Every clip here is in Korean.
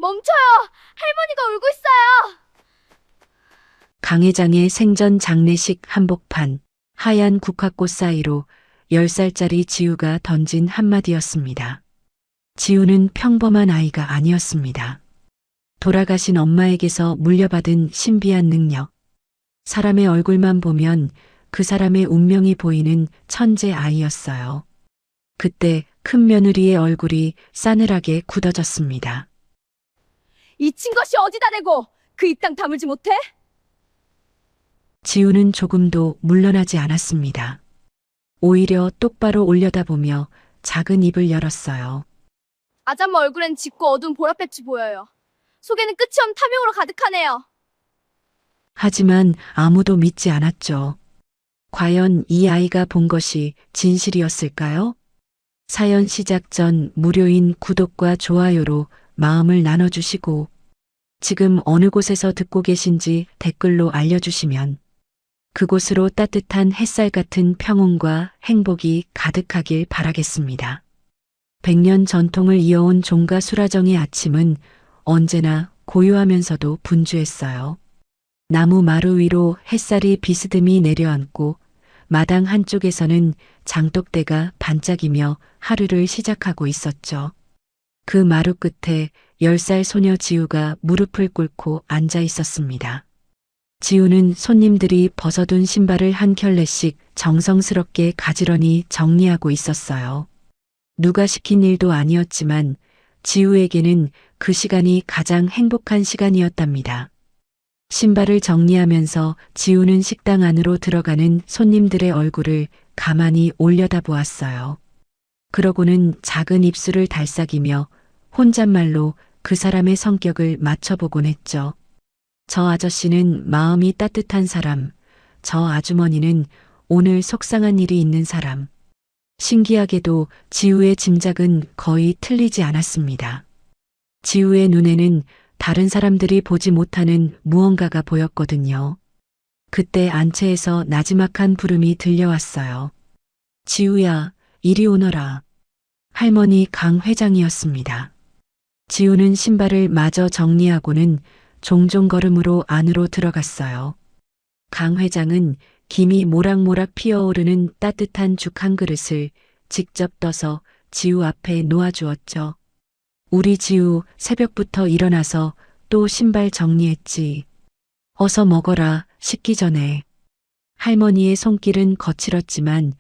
멈춰요! 할머니가 울고 있어요! 강 회장의 생전 장례식 한복판, 하얀 국화꽃 사이로 10살짜리 지우가 던진 한마디였습니다. 지우는 평범한 아이가 아니었습니다. 돌아가신 엄마에게서 물려받은 신비한 능력. 사람의 얼굴만 보면 그 사람의 운명이 보이는 천재 아이였어요. 그때 큰 며느리의 얼굴이 싸늘하게 굳어졌습니다. 잊힌 것이 어디다 대고 그 입당 다물지 못해? 지우는 조금도 물러나지 않았습니다. 오히려 똑바로 올려다보며 작은 입을 열었어요. 아잠마 얼굴엔 짙고 어두운 보랏빛이 보여요. 속에는 끝이 없는 탐욕으로 가득하네요. 하지만 아무도 믿지 않았죠. 과연 이 아이가 본 것이 진실이었을까요? 사연 시작 전 무료인 구독과 좋아요로 마음을 나눠주시고 지금 어느 곳에서 듣고 계신지 댓글로 알려주시면 그곳으로 따뜻한 햇살 같은 평온과 행복이 가득하길 바라겠습니다. 100년 전통을 이어온 종가 수라정의 아침은 언제나 고요하면서도 분주했어요. 나무 마루 위로 햇살이 비스듬히 내려앉고 마당 한쪽에서는 장독대가 반짝이며 하루를 시작하고 있었죠. 그 마루 끝에 10살 소녀 지우가 무릎을 꿇고 앉아 있었습니다. 지우는 손님들이 벗어둔 신발을 한 켤레씩 정성스럽게 가지런히 정리하고 있었어요. 누가 시킨 일도 아니었지만 지우에게는 그 시간이 가장 행복한 시간이었답니다. 신발을 정리하면서 지우는 식당 안으로 들어가는 손님들의 얼굴을 가만히 올려다보았어요. 그러고는 작은 입술을 달싹이며 혼잣말로 그 사람의 성격을 맞춰보곤 했죠. 저 아저씨는 마음이 따뜻한 사람, 저 아주머니는 오늘 속상한 일이 있는 사람. 신기하게도 지우의 짐작은 거의 틀리지 않았습니다. 지우의 눈에는 다른 사람들이 보지 못하는 무언가가 보였거든요. 그때 안채에서 나지막한 부름이 들려왔어요. 지우야, 이리 오너라. 할머니 강 회장이었습니다. 지우는 신발을 마저 정리하고는 종종 걸음으로 안으로 들어갔어요. 강 회장은 김이 모락모락 피어오르는 따뜻한 죽 한 그릇을 직접 떠서 지우 앞에 놓아주었죠. 우리 지우 새벽부터 일어나서 또 신발 정리했지. 어서 먹어라, 식기 전에. 할머니의 손길은 거칠었지만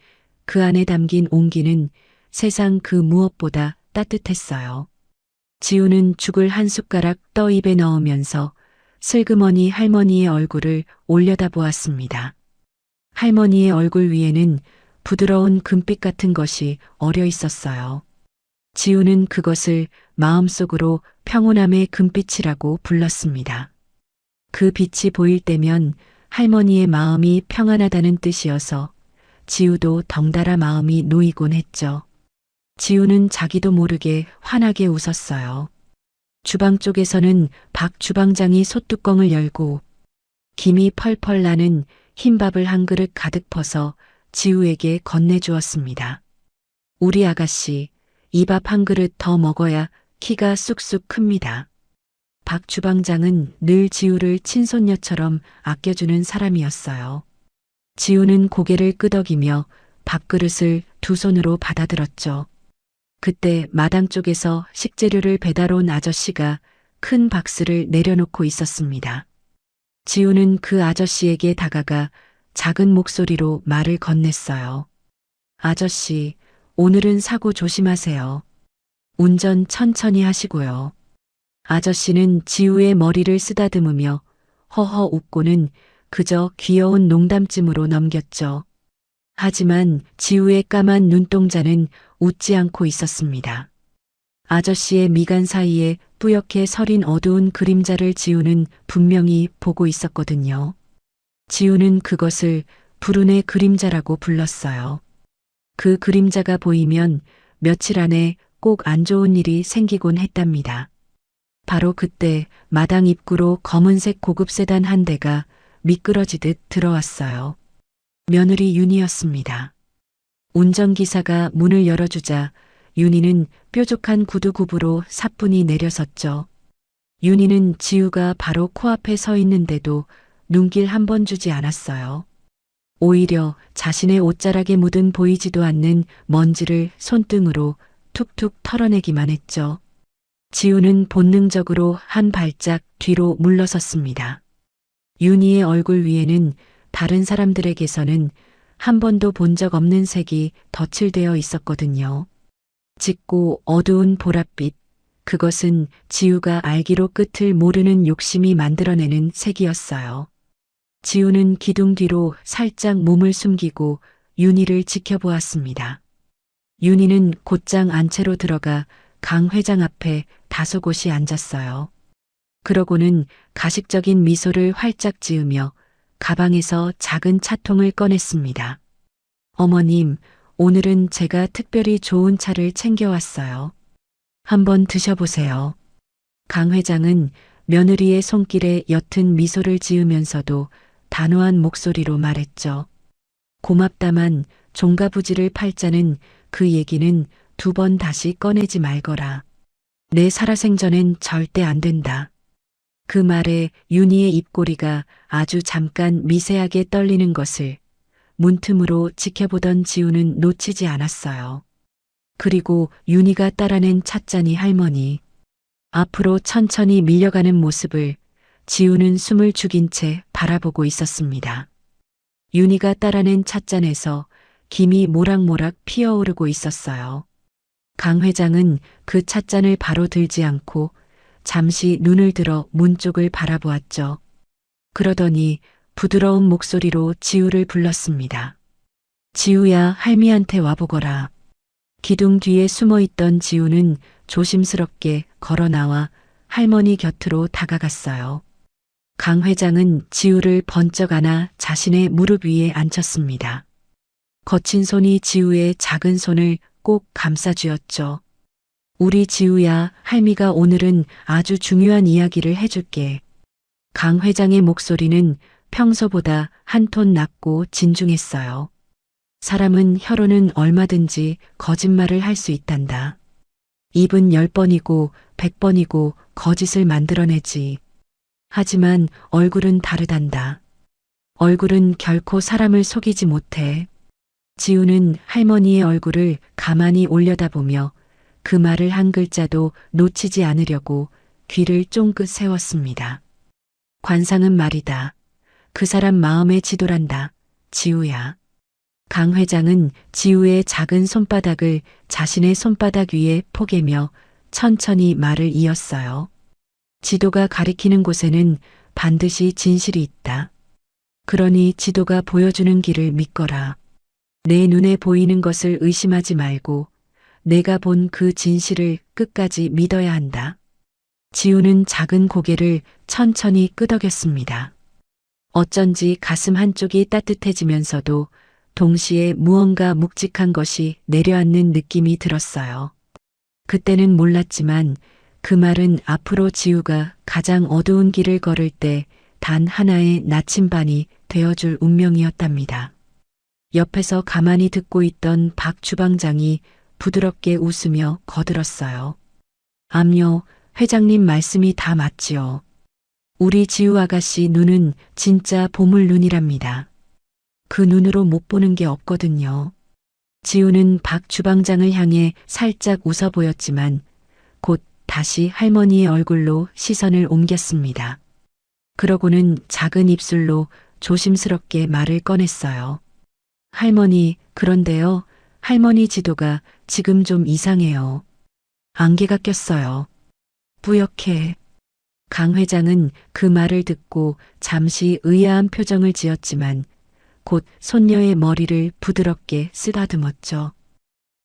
그 안에 담긴 온기는 세상 그 무엇보다 따뜻했어요. 지우는 죽을 한 숟가락 떠 입에 넣으면서 슬그머니 할머니의 얼굴을 올려다보았습니다. 할머니의 얼굴 위에는 부드러운 금빛 같은 것이 어려 있었어요. 지우는 그것을 마음속으로 평온함의 금빛이라고 불렀습니다. 그 빛이 보일 때면 할머니의 마음이 평안하다는 뜻이어서 지우도 덩달아 마음이 놓이곤 했죠. 지우는 자기도 모르게 환하게 웃었어요. 주방 쪽에서는 박 주방장이 솥뚜껑을 열고 김이 펄펄 나는 흰밥을 한 그릇 가득 퍼서 지우에게 건네주었습니다. 우리 아가씨, 이 밥 한 그릇 더 먹어야 키가 쑥쑥 큽니다. 박 주방장은 늘 지우를 친손녀처럼 아껴주는 사람이었어요. 지우는 고개를 끄덕이며 밥그릇을 두 손으로 받아들었죠. 그때 마당 쪽에서 식재료를 배달 온 아저씨가 큰 박스를 내려놓고 있었습니다. 지우는 그 아저씨에게 다가가 작은 목소리로 말을 건넸어요. 아저씨, 오늘은 사고 조심하세요. 운전 천천히 하시고요. 아저씨는 지우의 머리를 쓰다듬으며 허허 웃고는 그저 귀여운 농담쯤으로 넘겼죠. 하지만 지우의 까만 눈동자는 웃지 않고 있었습니다. 아저씨의 미간 사이에 뿌옇게 서린 어두운 그림자를 지우는 분명히 보고 있었거든요. 지우는 그것을 불운의 그림자라고 불렀어요. 그 그림자가 보이면 며칠 안에 꼭 안 좋은 일이 생기곤 했답니다. 바로 그때 마당 입구로 검은색 고급 세단 한 대가 미끄러지듯 들어왔어요. 며느리 윤이었습니다. 운전기사가 문을 열어주자 윤희는 뾰족한 구두 굽으로 사뿐히 내려섰죠. 윤희는 지우가 바로 코앞에 서 있는데도 눈길 한 번 주지 않았어요. 오히려 자신의 옷자락에 묻은 보이지도 않는 먼지를 손등으로 툭툭 털어내기만 했죠. 지우는 본능적으로 한 발짝 뒤로 물러섰습니다. 윤희의 얼굴 위에는 다른 사람들에게서는 한 번도 본 적 없는 색이 덧칠되어 있었거든요. 짙고 어두운 보랏빛, 그것은 지우가 알기로 끝을 모르는 욕심이 만들어내는 색이었어요. 지우는 기둥 뒤로 살짝 몸을 숨기고 윤희를 지켜보았습니다. 윤희는 곧장 안채로 들어가 강 회장 앞에 다소곳이 앉았어요. 그러고는 가식적인 미소를 활짝 지으며 가방에서 작은 차통을 꺼냈습니다. 어머님, 오늘은 제가 특별히 좋은 차를 챙겨왔어요. 한번 드셔보세요. 강 회장은 며느리의 손길에 옅은 미소를 지으면서도 단호한 목소리로 말했죠. 고맙다만 종가부지를 팔자는 그 얘기는 2번 다시 꺼내지 말거라. 내 살아생전엔 절대 안 된다. 그 말에 윤희의 입꼬리가 아주 잠깐 미세하게 떨리는 것을 문틈으로 지켜보던 지우는 놓치지 않았어요. 그리고 윤희가 따라낸 찻잔이 할머니. 앞으로 천천히 밀려가는 모습을 지우는 숨을 죽인 채 바라보고 있었습니다. 윤희가 따라낸 찻잔에서 김이 모락모락 피어오르고 있었어요. 강 회장은 그 찻잔을 바로 들지 않고 잠시 눈을 들어 문 쪽을 바라보았죠. 그러더니 부드러운 목소리로 지우를 불렀습니다. 지우야, 할미한테 와보거라. 기둥 뒤에 숨어있던 지우는 조심스럽게 걸어 나와 할머니 곁으로 다가갔어요. 강 회장은 지우를 번쩍 안아 자신의 무릎 위에 앉혔습니다. 거친 손이 지우의 작은 손을 꼭 감싸쥐었죠. 우리 지우야, 할미가 오늘은 아주 중요한 이야기를 해줄게. 강 회장의 목소리는 평소보다 한 톤 낮고 진중했어요. 사람은 혀로는 얼마든지 거짓말을 할 수 있단다. 입은 10번이고 100번이고 거짓을 만들어내지. 하지만 얼굴은 다르단다. 얼굴은 결코 사람을 속이지 못해. 지우는 할머니의 얼굴을 가만히 올려다보며 그 말을 한 글자도 놓치지 않으려고 귀를 쫑긋 세웠습니다. 관상은 말이다. 그 사람 마음의 지도란다. 지우야. 강 회장은 지우의 작은 손바닥을 자신의 손바닥 위에 포개며 천천히 말을 이었어요. 지도가 가리키는 곳에는 반드시 진실이 있다. 그러니 지도가 보여주는 길을 믿거라. 내 눈에 보이는 것을 의심하지 말고 내가 본 그 진실을 끝까지 믿어야 한다. 지우는 작은 고개를 천천히 끄덕였습니다. 어쩐지 가슴 한쪽이 따뜻해지면서도 동시에 무언가 묵직한 것이 내려앉는 느낌이 들었어요. 그때는 몰랐지만 그 말은 앞으로 지우가 가장 어두운 길을 걸을 때 단 하나의 나침반이 되어줄 운명이었답니다. 옆에서 가만히 듣고 있던 박 주방장이 부드럽게 웃으며 거들었어요. 암요, 회장님 말씀이 다 맞지요. 우리 지우 아가씨 눈은 진짜 보물 눈이랍니다. 그 눈으로 못 보는 게 없거든요. 지우는 박 주방장을 향해 살짝 웃어 보였지만 곧 다시 할머니의 얼굴로 시선을 옮겼습니다. 그러고는 작은 입술로 조심스럽게 말을 꺼냈어요. 할머니, 그런데요. 할머니 지도가 지금 좀 이상해요. 안개가 꼈어요. 뿌옇게. 강 회장은 그 말을 듣고 잠시 의아한 표정을 지었지만 곧 손녀의 머리를 부드럽게 쓰다듬었죠.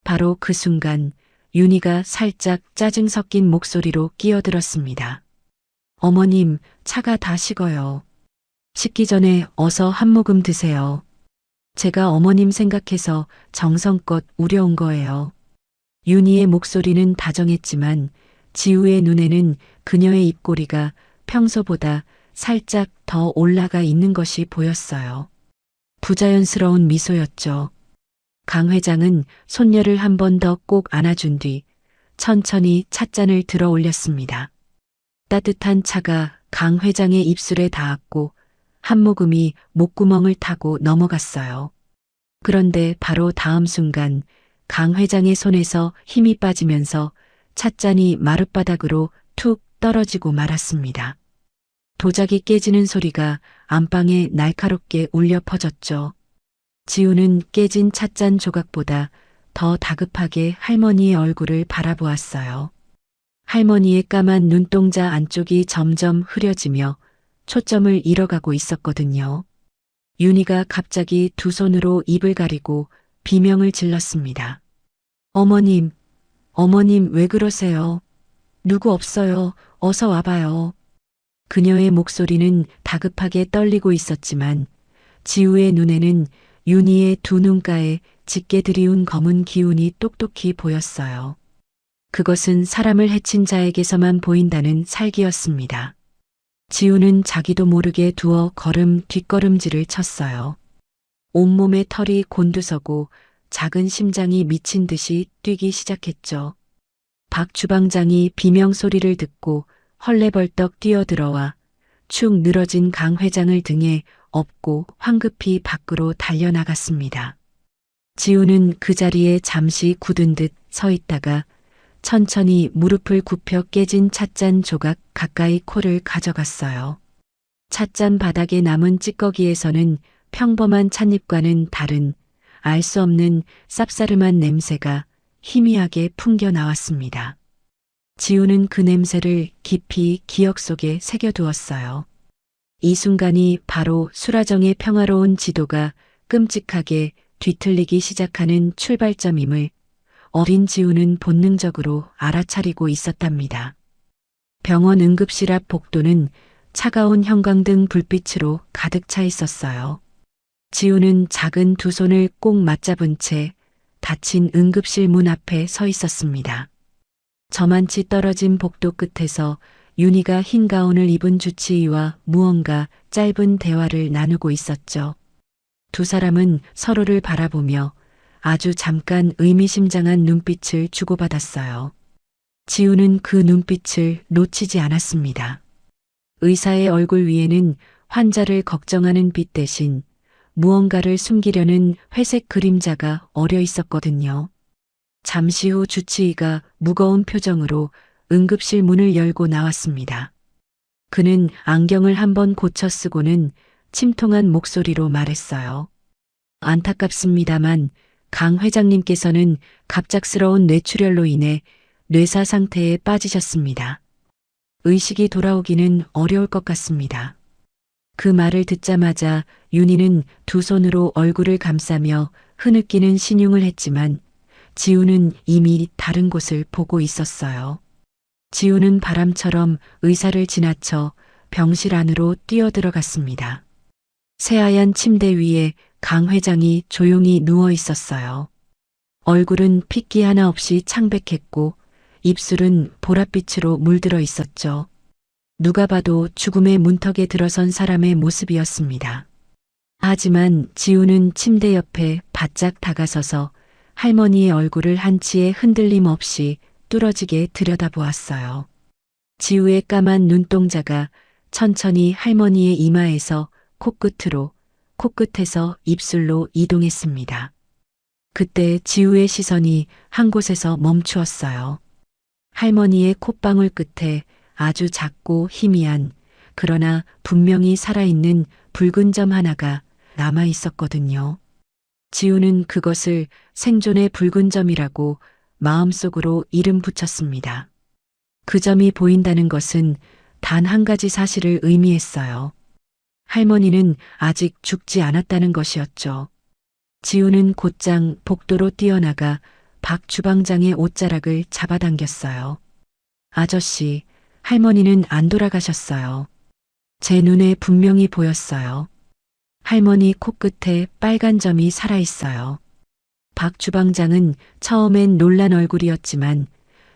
바로 그 순간 윤희가 살짝 짜증 섞인 목소리로 끼어들었습니다. 어머님, 차가 다 식어요. 식기 전에 어서 한 모금 드세요. 제가 어머님 생각해서 정성껏 우려온 거예요. 윤희의 목소리는 다정했지만 지우의 눈에는 그녀의 입꼬리가 평소보다 살짝 더 올라가 있는 것이 보였어요. 부자연스러운 미소였죠. 강 회장은 손녀를 한 번 더 꼭 안아준 뒤 천천히 찻잔을 들어 올렸습니다. 따뜻한 차가 강 회장의 입술에 닿았고 한 모금이 목구멍을 타고 넘어갔어요. 그런데 바로 다음 순간 강 회장의 손에서 힘이 빠지면서 찻잔이 마룻바닥으로 툭 떨어지고 말았습니다. 도자기 깨지는 소리가 안방에 날카롭게 울려 퍼졌죠. 지우는 깨진 찻잔 조각보다 더 다급하게 할머니의 얼굴을 바라보았어요. 할머니의 까만 눈동자 안쪽이 점점 흐려지며 초점을 잃어가고 있었거든요. 윤희가 갑자기 두 손으로 입을 가리고 비명을 질렀습니다. 어머님, 어머님 왜 그러세요? 누구 없어요. 어서 와봐요. 그녀의 목소리는 다급하게 떨리고 있었지만 지우의 눈에는 윤희의 두 눈가에 짙게 들이운 검은 기운이 똑똑히 보였어요. 그것은 사람을 해친 자에게서만 보인다는 살기였습니다. 지우는 자기도 모르게 두어 걸음 뒷걸음질을 쳤어요. 온몸에 털이 곤두서고 작은 심장이 미친 듯이 뛰기 시작했죠. 박 주방장이 비명 소리를 듣고 헐레벌떡 뛰어들어와 축 늘어진 강 회장을 등에 업고 황급히 밖으로 달려나갔습니다. 지우는 그 자리에 잠시 굳은 듯 서 있다가 천천히 무릎을 굽혀 깨진 찻잔 조각 가까이 코를 가져갔어요. 찻잔 바닥에 남은 찌꺼기에서는 평범한 찻잎과는 다른 알 수 없는 쌉싸름한 냄새가 희미하게 풍겨 나왔습니다. 지우는 그 냄새를 깊이 기억 속에 새겨두었어요. 이 순간이 바로 수라정의 평화로운 지도가 끔찍하게 뒤틀리기 시작하는 출발점임을 어린 지우는 본능적으로 알아차리고 있었답니다. 병원 응급실 앞 복도는 차가운 형광등 불빛으로 가득 차 있었어요. 지우는 작은 두 손을 꼭 맞잡은 채 닫힌 응급실 문 앞에 서 있었습니다. 저만치 떨어진 복도 끝에서 윤희가 흰 가운을 입은 주치의와 무언가 짧은 대화를 나누고 있었죠. 두 사람은 서로를 바라보며 아주 잠깐 의미심장한 눈빛을 주고받았어요. 지우는 그 눈빛을 놓치지 않았습니다. 의사의 얼굴 위에는 환자를 걱정하는 빛 대신 무언가를 숨기려는 회색 그림자가 어려 있었거든요. 잠시 후 주치의가 무거운 표정으로 응급실 문을 열고 나왔습니다. 그는 안경을 한번 고쳐 쓰고는 침통한 목소리로 말했어요. 안타깝습니다만 강 회장님께서는 갑작스러운 뇌출혈로 인해 뇌사 상태에 빠지셨습니다. 의식이 돌아오기는 어려울 것 같습니다. 그 말을 듣자마자 윤희는 두 손으로 얼굴을 감싸며 흐느끼는 신용을 했지만 지우는 이미 다른 곳을 보고 있었어요. 지우는 바람처럼 의사를 지나쳐 병실 안으로 뛰어들어갔습니다. 새하얀 침대 위에 강 회장이 조용히 누워 있었어요. 얼굴은 핏기 하나 없이 창백했고 입술은 보랏빛으로 물들어 있었죠. 누가 봐도 죽음의 문턱에 들어선 사람의 모습이었습니다. 하지만 지우는 침대 옆에 바짝 다가서서 할머니의 얼굴을 한치의 흔들림 없이 뚫어지게 들여다보았어요. 지우의 까만 눈동자가 천천히 할머니의 이마에서 코끝으로, 코끝에서 입술로 이동했습니다. 그때 지우의 시선이 한 곳에서 멈추었어요. 할머니의 콧방울 끝에 아주 작고 희미한 그러나 분명히 살아있는 붉은 점 하나가 남아 있었거든요. 지우는 그것을 생존의 붉은 점이라고 마음속으로 이름 붙였습니다. 그 점이 보인다는 것은 단 한 가지 사실을 의미했어요. 할머니는 아직 죽지 않았다는 것이었죠. 지우는 곧장 복도로 뛰어나가 박 주방장의 옷자락을 잡아당겼어요. 아저씨, 할머니는 안 돌아가셨어요. 제 눈에 분명히 보였어요. 할머니 코끝에 빨간 점이 살아있어요. 박 주방장은 처음엔 놀란 얼굴이었지만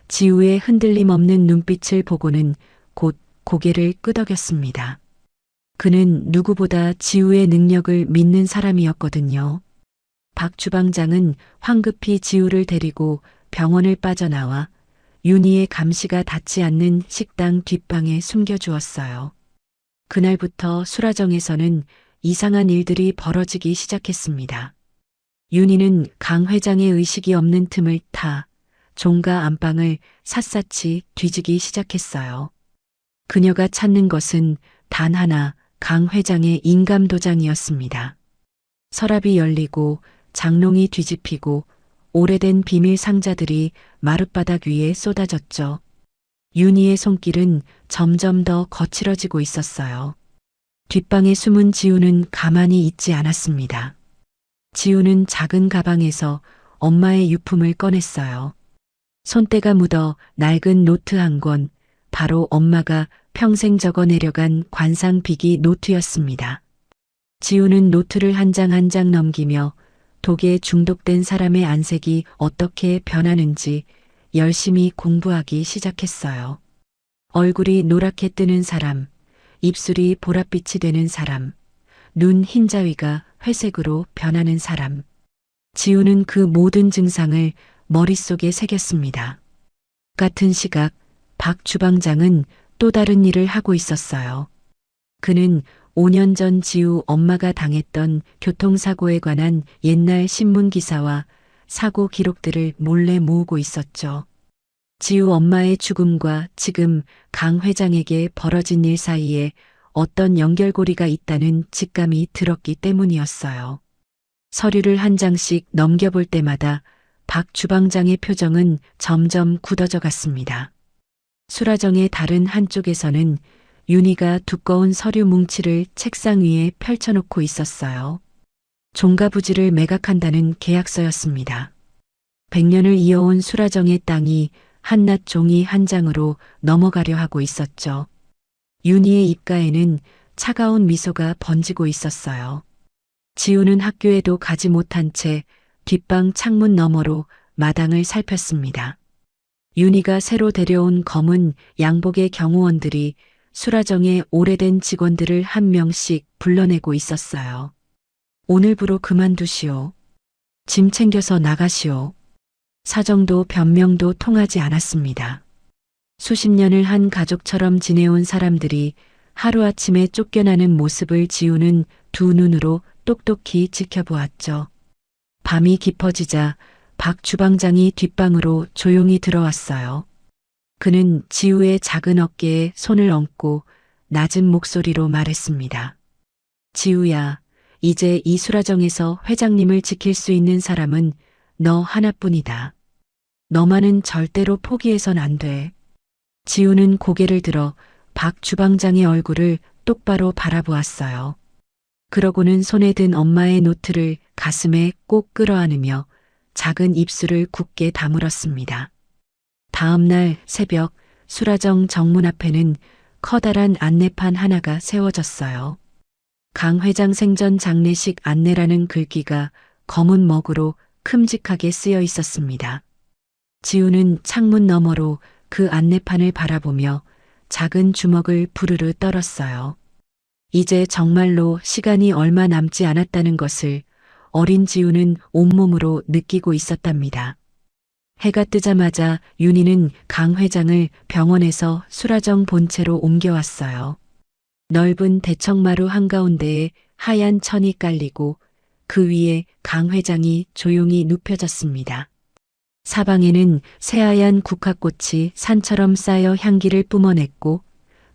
지우의 흔들림 없는 눈빛을 보고는 곧 고개를 끄덕였습니다. 그는 누구보다 지우의 능력을 믿는 사람이었거든요. 박 주방장은 황급히 지우를 데리고 병원을 빠져나와 윤희의 감시가 닿지 않는 식당 뒷방에 숨겨주었어요. 그날부터 수라정에서는 이상한 일들이 벌어지기 시작했습니다. 윤희는 강 회장의 의식이 없는 틈을 타 종가 안방을 샅샅이 뒤지기 시작했어요. 그녀가 찾는 것은 단 하나, 강 회장의 인감도장이었습니다. 서랍이 열리고 장롱이 뒤집히고 오래된 비밀 상자들이 마룻바닥 위에 쏟아졌죠. 윤희의 손길은 점점 더 거칠어지고 있었어요. 뒷방에 숨은 지우는 가만히 있지 않았습니다. 지우는 작은 가방에서 엄마의 유품을 꺼냈어요. 손때가 묻어 낡은 노트 한 권, 바로 엄마가 평생 적어 내려간 관상비기 노트였습니다. 지우는 노트를 한 장 한 장 넘기며 독에 중독된 사람의 안색이 어떻게 변하는지 열심히 공부하기 시작했어요. 얼굴이 노랗게 뜨는 사람, 입술이 보랏빛이 되는 사람, 눈 흰자위가 회색으로 변하는 사람. 지우는 그 모든 증상을 머릿속에 새겼습니다. 같은 시각 박 주방장은 또 다른 일을 하고 있었어요. 그는 5년 전 지우 엄마가 당했던 교통사고에 관한 옛날 신문 기사와 사고 기록들을 몰래 모으고 있었죠. 지우 엄마의 죽음과 지금 강 회장에게 벌어진 일 사이에 어떤 연결고리가 있다는 직감이 들었기 때문이었어요. 서류를 한 장씩 넘겨볼 때마다 박 주방장의 표정은 점점 굳어져 갔습니다. 수라정의 다른 한쪽에서는 윤희가 두꺼운 서류 뭉치를 책상 위에 펼쳐놓고 있었어요. 종가부지를 매각한다는 계약서였습니다. 100년을 이어온 수라정의 땅이 한낱 종이 한 장으로 넘어가려 하고 있었죠. 윤희의 입가에는 차가운 미소가 번지고 있었어요. 지우는 학교에도 가지 못한 채 뒷방 창문 너머로 마당을 살폈습니다. 윤희가 새로 데려온 검은 양복의 경호원들이 수라정의 오래된 직원들을 한 명씩 불러내고 있었어요. 오늘부로 그만두시오. 짐 챙겨서 나가시오. 사정도 변명도 통하지 않았습니다. 수십 년을 한 가족처럼 지내온 사람들이 하루아침에 쫓겨나는 모습을 지우는 두 눈으로 똑똑히 지켜보았죠. 밤이 깊어지자 박 주방장이 뒷방으로 조용히 들어왔어요. 그는 지우의 작은 어깨에 손을 얹고 낮은 목소리로 말했습니다. 지우야, 이제 이 수라정에서 회장님을 지킬 수 있는 사람은 너 하나뿐이다. 너만은 절대로 포기해선 안 돼. 지우는 고개를 들어 박 주방장의 얼굴을 똑바로 바라보았어요. 그러고는 손에 든 엄마의 노트를 가슴에 꼭 끌어안으며 작은 입술을 굳게 다물었습니다. 다음 날 새벽 수라정 정문 앞에는 커다란 안내판 하나가 세워졌어요. 강 회장 생전 장례식 안내라는 글귀가 검은 먹으로 큼직하게 쓰여 있었습니다. 지우는 창문 너머로 그 안내판을 바라보며 작은 주먹을 부르르 떨었어요. 이제 정말로 시간이 얼마 남지 않았다는 것을 어린 지우는 온몸으로 느끼고 있었답니다. 해가 뜨자마자 윤희는 강 회장을 병원에서 수라정 본체로 옮겨왔어요. 넓은 대청마루 한가운데에 하얀 천이 깔리고 그 위에 강 회장이 조용히 눕혀졌습니다. 사방에는 새하얀 국화꽃이 산처럼 쌓여 향기를 뿜어냈고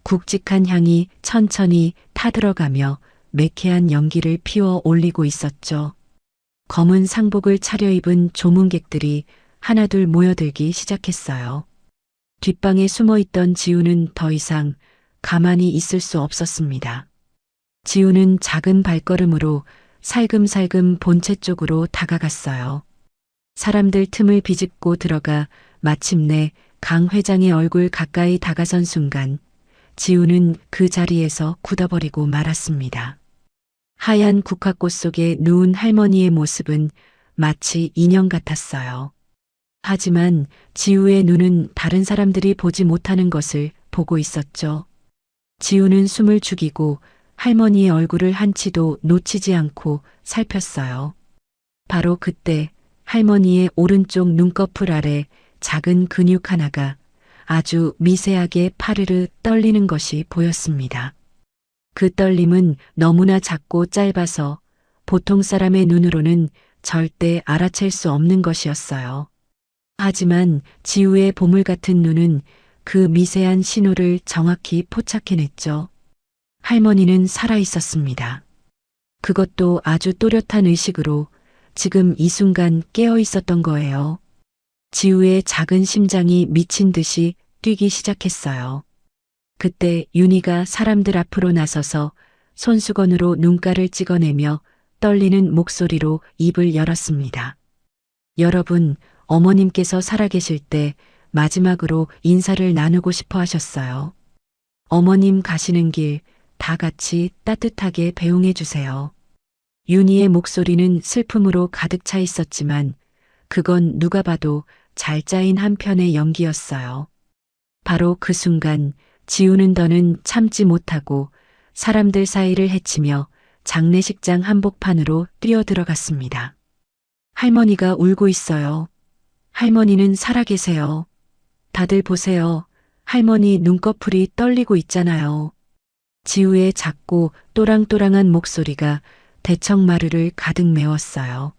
굵직한 향이 천천히 타들어가며 매캐한 연기를 피워 올리고 있었죠. 검은 상복을 차려입은 조문객들이 하나둘 모여들기 시작했어요. 뒷방에 숨어있던 지우는 더 이상 가만히 있을 수 없었습니다. 지우는 작은 발걸음으로 살금살금 본체 쪽으로 다가갔어요. 사람들 틈을 비집고 들어가 마침내 강 회장의 얼굴 가까이 다가선 순간 지우는 그 자리에서 굳어버리고 말았습니다. 하얀 국화꽃 속에 누운 할머니의 모습은 마치 인형 같았어요. 하지만 지우의 눈은 다른 사람들이 보지 못하는 것을 보고 있었죠. 지우는 숨을 죽이고 할머니의 얼굴을 한치도 놓치지 않고 살폈어요. 바로 그때 할머니의 오른쪽 눈꺼풀 아래 작은 근육 하나가 아주 미세하게 파르르 떨리는 것이 보였습니다. 그 떨림은 너무나 작고 짧아서 보통 사람의 눈으로는 절대 알아챌 수 없는 것이었어요. 하지만 지우의 보물 같은 눈은 그 미세한 신호를 정확히 포착해냈죠. 할머니는 살아 있었습니다. 그것도 아주 또렷한 의식으로 지금 이 순간 깨어 있었던 거예요. 지우의 작은 심장이 미친 듯이 뛰기 시작했어요. 그때 윤희가 사람들 앞으로 나서서 손수건으로 눈가를 찍어내며 떨리는 목소리로 입을 열었습니다. 여러분, 어머님께서 살아계실 때 마지막으로 인사를 나누고 싶어 하셨어요. 어머님 가시는 길 다 같이 따뜻하게 배웅해 주세요. 윤희의 목소리는 슬픔으로 가득 차 있었지만 그건 누가 봐도 잘 짜인 한 편의 연기였어요. 바로 그 순간 지우는 더는 참지 못하고 사람들 사이를 헤치며 장례식장 한복판으로 뛰어들어갔습니다. 할머니가 울고 있어요. 할머니는 살아계세요. 다들 보세요. 할머니 눈꺼풀이 떨리고 있잖아요. 지우의 작고 또랑또랑한 목소리가 대청마루를 가득 메웠어요.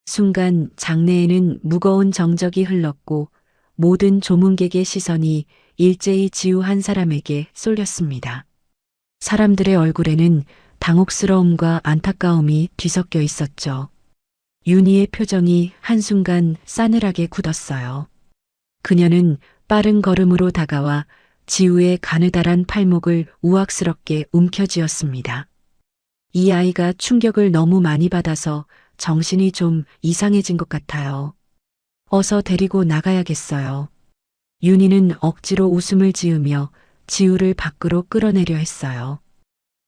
순간 장내에는 무거운 정적이 흘렀고 모든 조문객의 시선이 일제히 지우 한 사람에게 쏠렸습니다. 사람들의 얼굴에는 당혹스러움과 안타까움이 뒤섞여 있었죠. 윤희의 표정이 한순간 싸늘하게 굳었어요. 그녀는 빠른 걸음으로 다가와 지우의 가느다란 팔목을 우악스럽게 움켜쥐었습니다. 이 아이가 충격을 너무 많이 받아서 정신이 좀 이상해진 것 같아요. 어서 데리고 나가야겠어요. 윤희는 억지로 웃음을 지으며 지우를 밖으로 끌어내려 했어요.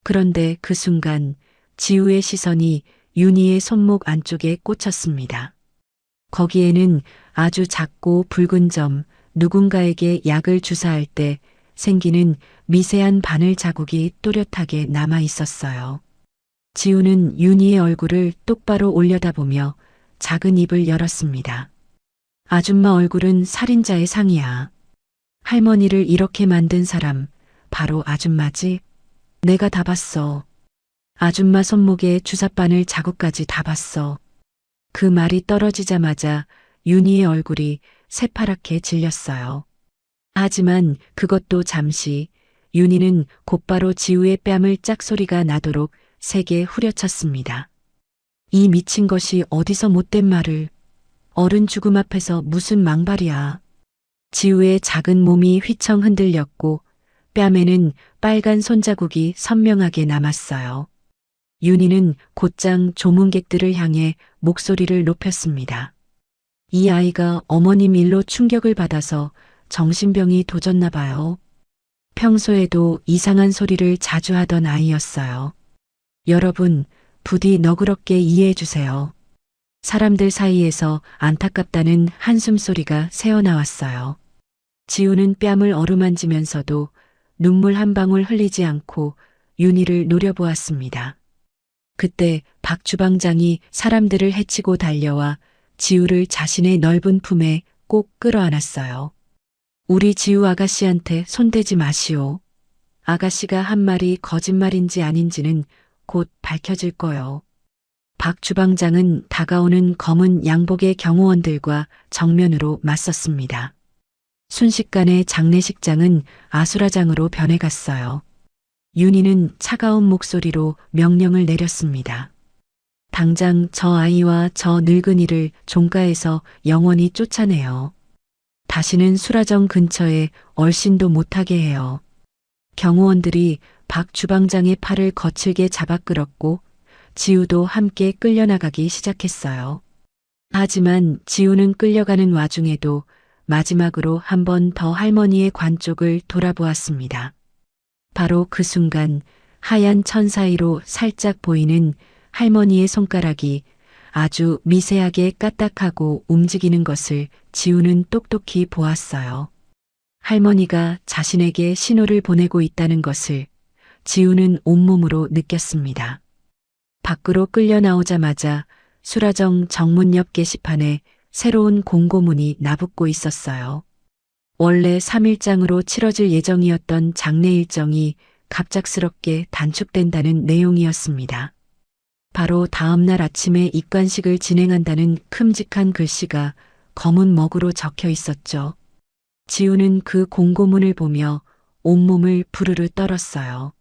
그런데 그 순간 지우의 시선이 윤희의 손목 안쪽에 꽂혔습니다. 거기에는 아주 작고 붉은 점, 누군가에게 약을 주사할 때 생기는 미세한 바늘 자국이 또렷하게 남아 있었어요. 지우는 윤희의 얼굴을 똑바로 올려다보며 작은 입을 열었습니다. 아줌마 얼굴은 살인자의 상이야. 할머니를 이렇게 만든 사람, 바로 아줌마지? 내가 다 봤어. 아줌마 손목에 주사바늘 자국까지 다 봤어. 그 말이 떨어지자마자 윤희의 얼굴이 새파랗게 질렸어요. 하지만 그것도 잠시. 윤희는 곧바로 지우의 뺨을 짝소리가 나도록 세게 후려쳤습니다. 이 미친 것이 어디서 못된 말을. 어른 죽음 앞에서 무슨 망발이야. 지우의 작은 몸이 휘청 흔들렸고 뺨에는 빨간 손자국이 선명하게 남았어요. 윤희는 곧장 조문객들을 향해 목소리를 높였습니다. 이 아이가 어머님 일로 충격을 받아서 정신병이 도졌나 봐요. 평소에도 이상한 소리를 자주 하던 아이였어요. 여러분, 부디 너그럽게 이해해 주세요. 사람들 사이에서 안타깝다는 한숨소리가 새어나왔어요. 지우는 뺨을 어루만지면서도 눈물 한 방울 흘리지 않고 윤희를 노려보았습니다. 그때 박 주방장이 사람들을 헤치고 달려와 지우를 자신의 넓은 품에 꼭 끌어안았어요. 우리 지우 아가씨한테 손대지 마시오. 아가씨가 한 말이 거짓말인지 아닌지는 곧 밝혀질 거요. 박 주방장은 다가오는 검은 양복의 경호원들과 정면으로 맞섰습니다. 순식간에 장례식장은 아수라장으로 변해갔어요. 윤희는 차가운 목소리로 명령을 내렸습니다. 당장 저 아이와 저 늙은이를 종가에서 영원히 쫓아내요. 다시는 수라정 근처에 얼씬도 못하게 해요. 경호원들이 박 주방장의 팔을 거칠게 잡아 끌었고 지우도 함께 끌려나가기 시작했어요. 하지만 지우는 끌려가는 와중에도 마지막으로 한 번 더 할머니의 관 쪽을 돌아보았습니다. 바로 그 순간 하얀 천 사이로 살짝 보이는 할머니의 손가락이 아주 미세하게 까딱하고 움직이는 것을 지우는 똑똑히 보았어요. 할머니가 자신에게 신호를 보내고 있다는 것을 지우는 온몸으로 느꼈습니다. 밖으로 끌려 나오자마자 수라정 정문 옆 게시판에 새로운 공고문이 나붙고 있었어요. 원래 3일장으로 치러질 예정이었던 장례 일정이 갑작스럽게 단축된다는 내용이었습니다. 바로 다음 날 아침에 입관식을 진행한다는 큼직한 글씨가 검은 먹으로 적혀 있었죠. 지우는 그 공고문을 보며 온몸을 부르르 떨었어요.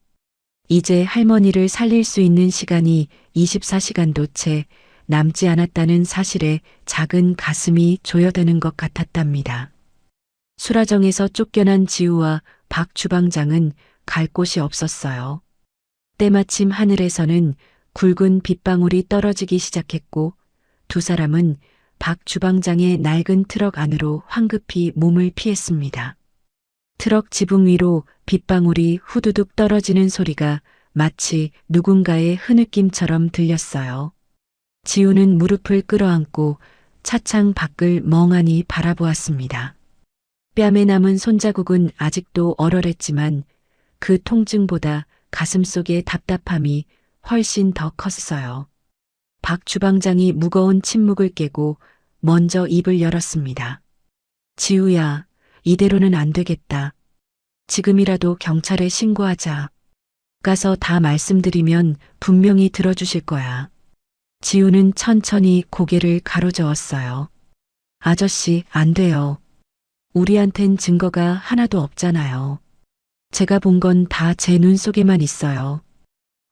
이제 할머니를 살릴 수 있는 시간이 24시간도 채 남지 않았다는 사실에 작은 가슴이 조여드는 것 같았답니다. 수라정에서 쫓겨난 지우와 박 주방장은 갈 곳이 없었어요. 때마침 하늘에서는 굵은 빗방울이 떨어지기 시작했고 두 사람은 박 주방장의 낡은 트럭 안으로 황급히 몸을 피했습니다. 트럭 지붕 위로 빗방울이 후두둑 떨어지는 소리가 마치 누군가의 흐느낌처럼 들렸어요. 지우는 무릎을 끌어안고 차창 밖을 멍하니 바라보았습니다. 뺨에 남은 손자국은 아직도 얼얼했지만 그 통증보다 가슴속의 답답함이 훨씬 더 컸어요. 박 주방장이 무거운 침묵을 깨고 먼저 입을 열었습니다. 지우야, 이대로는 안 되겠다. 지금이라도 경찰에 신고하자. 가서 다 말씀드리면 분명히 들어주실 거야. 지우는 천천히 고개를 가로저었어요. 아저씨, 안 돼요. 우리한텐 증거가 하나도 없잖아요. 제가 본 건 다 제 눈 속에만 있어요.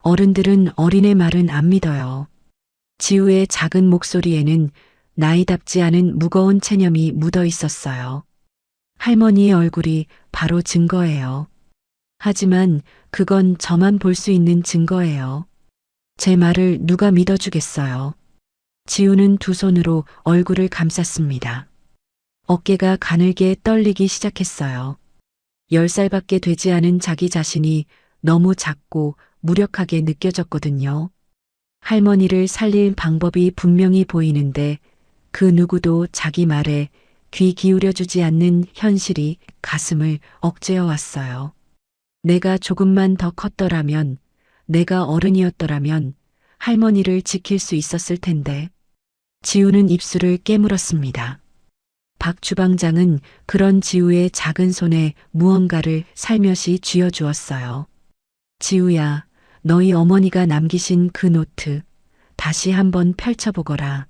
어른들은 어린애 말은 안 믿어요. 지우의 작은 목소리에는 나이답지 않은 무거운 체념이 묻어 있었어요. 할머니의 얼굴이 바로 증거예요. 하지만 그건 저만 볼 수 있는 증거예요. 제 말을 누가 믿어주겠어요. 지우는 두 손으로 얼굴을 감쌌습니다. 어깨가 가늘게 떨리기 시작했어요. 10살밖에 되지 않은 자기 자신이 너무 작고 무력하게 느껴졌거든요. 할머니를 살릴 방법이 분명히 보이는데 그 누구도 자기 말에 귀 기울여주지 않는 현실이 가슴을 억제어 왔어요. 내가 조금만 더 컸더라면, 내가 어른이었더라면 할머니를 지킬 수 있었을 텐데. 지우는 입술을 깨물었습니다. 박 주방장은 그런 지우의 작은 손에 무언가를 살며시 쥐어주었어요. 지우야, 너희 어머니가 남기신 그 노트 다시 한번 펼쳐보거라.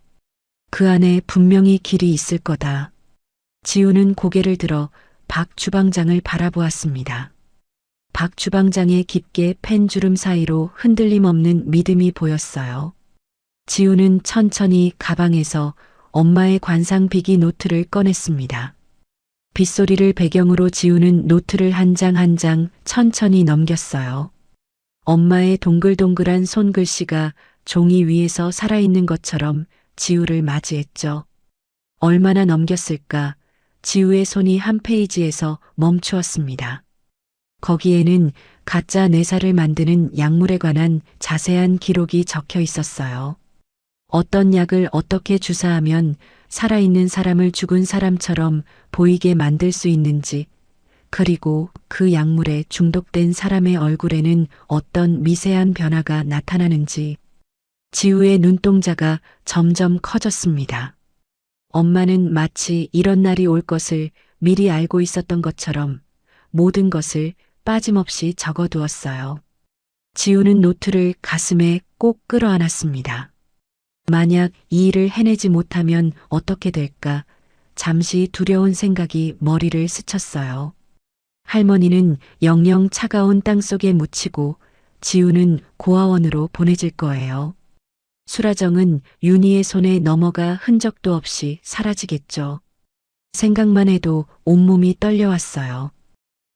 그 안에 분명히 길이 있을 거다. 지우는 고개를 들어 박 주방장을 바라보았습니다. 박 주방장의 깊게 팬 주름 사이로 흔들림 없는 믿음이 보였어요. 지우는 천천히 가방에서 엄마의 관상 비기 노트를 꺼냈습니다. 빗소리를 배경으로 지우는 노트를 한 장 한 장 천천히 넘겼어요. 엄마의 동글동글한 손글씨가 종이 위에서 살아있는 것처럼 지우를 맞이했죠. 얼마나 넘겼을까? 지우의 손이 한 페이지에서 멈추었습니다. 거기에는 가짜 뇌사를 만드는 약물에 관한 자세한 기록이 적혀 있었어요. 어떤 약을 어떻게 주사하면 살아있는 사람을 죽은 사람처럼 보이게 만들 수 있는지, 그리고 그 약물에 중독된 사람의 얼굴에는 어떤 미세한 변화가 나타나는지. 지우의 눈동자가 점점 커졌습니다. 엄마는 마치 이런 날이 올 것을 미리 알고 있었던 것처럼 모든 것을 빠짐없이 적어두었어요. 지우는 노트를 가슴에 꼭 끌어안았습니다. 만약 이 일을 해내지 못하면 어떻게 될까? 잠시 두려운 생각이 머리를 스쳤어요. 할머니는 영영 차가운 땅속에 묻히고 지우는 고아원으로 보내질 거예요. 수라정은 윤희의 손에 넘어가 흔적도 없이 사라지겠죠. 생각만 해도 온몸이 떨려왔어요.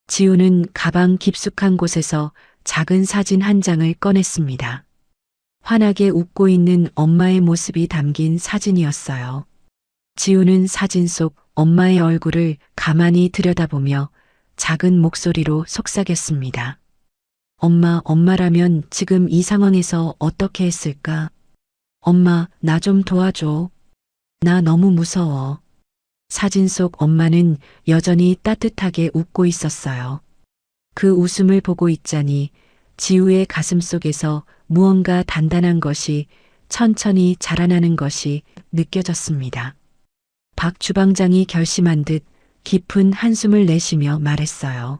지우는 가방 깊숙한 곳에서 작은 사진 한 장을 꺼냈습니다. 환하게 웃고 있는 엄마의 모습이 담긴 사진이었어요. 지우는 사진 속 엄마의 얼굴을 가만히 들여다보며 작은 목소리로 속삭였습니다. 엄마라면 지금 이 상황에서 어떻게 했을까? 엄마, 나 좀 도와줘. 나 너무 무서워. 사진 속 엄마는 여전히 따뜻하게 웃고 있었어요. 그 웃음을 보고 있자니 지우의 가슴 속에서 무언가 단단한 것이 천천히 자라나는 것이 느껴졌습니다. 박 주방장이 결심한 듯 깊은 한숨을 내쉬며 말했어요.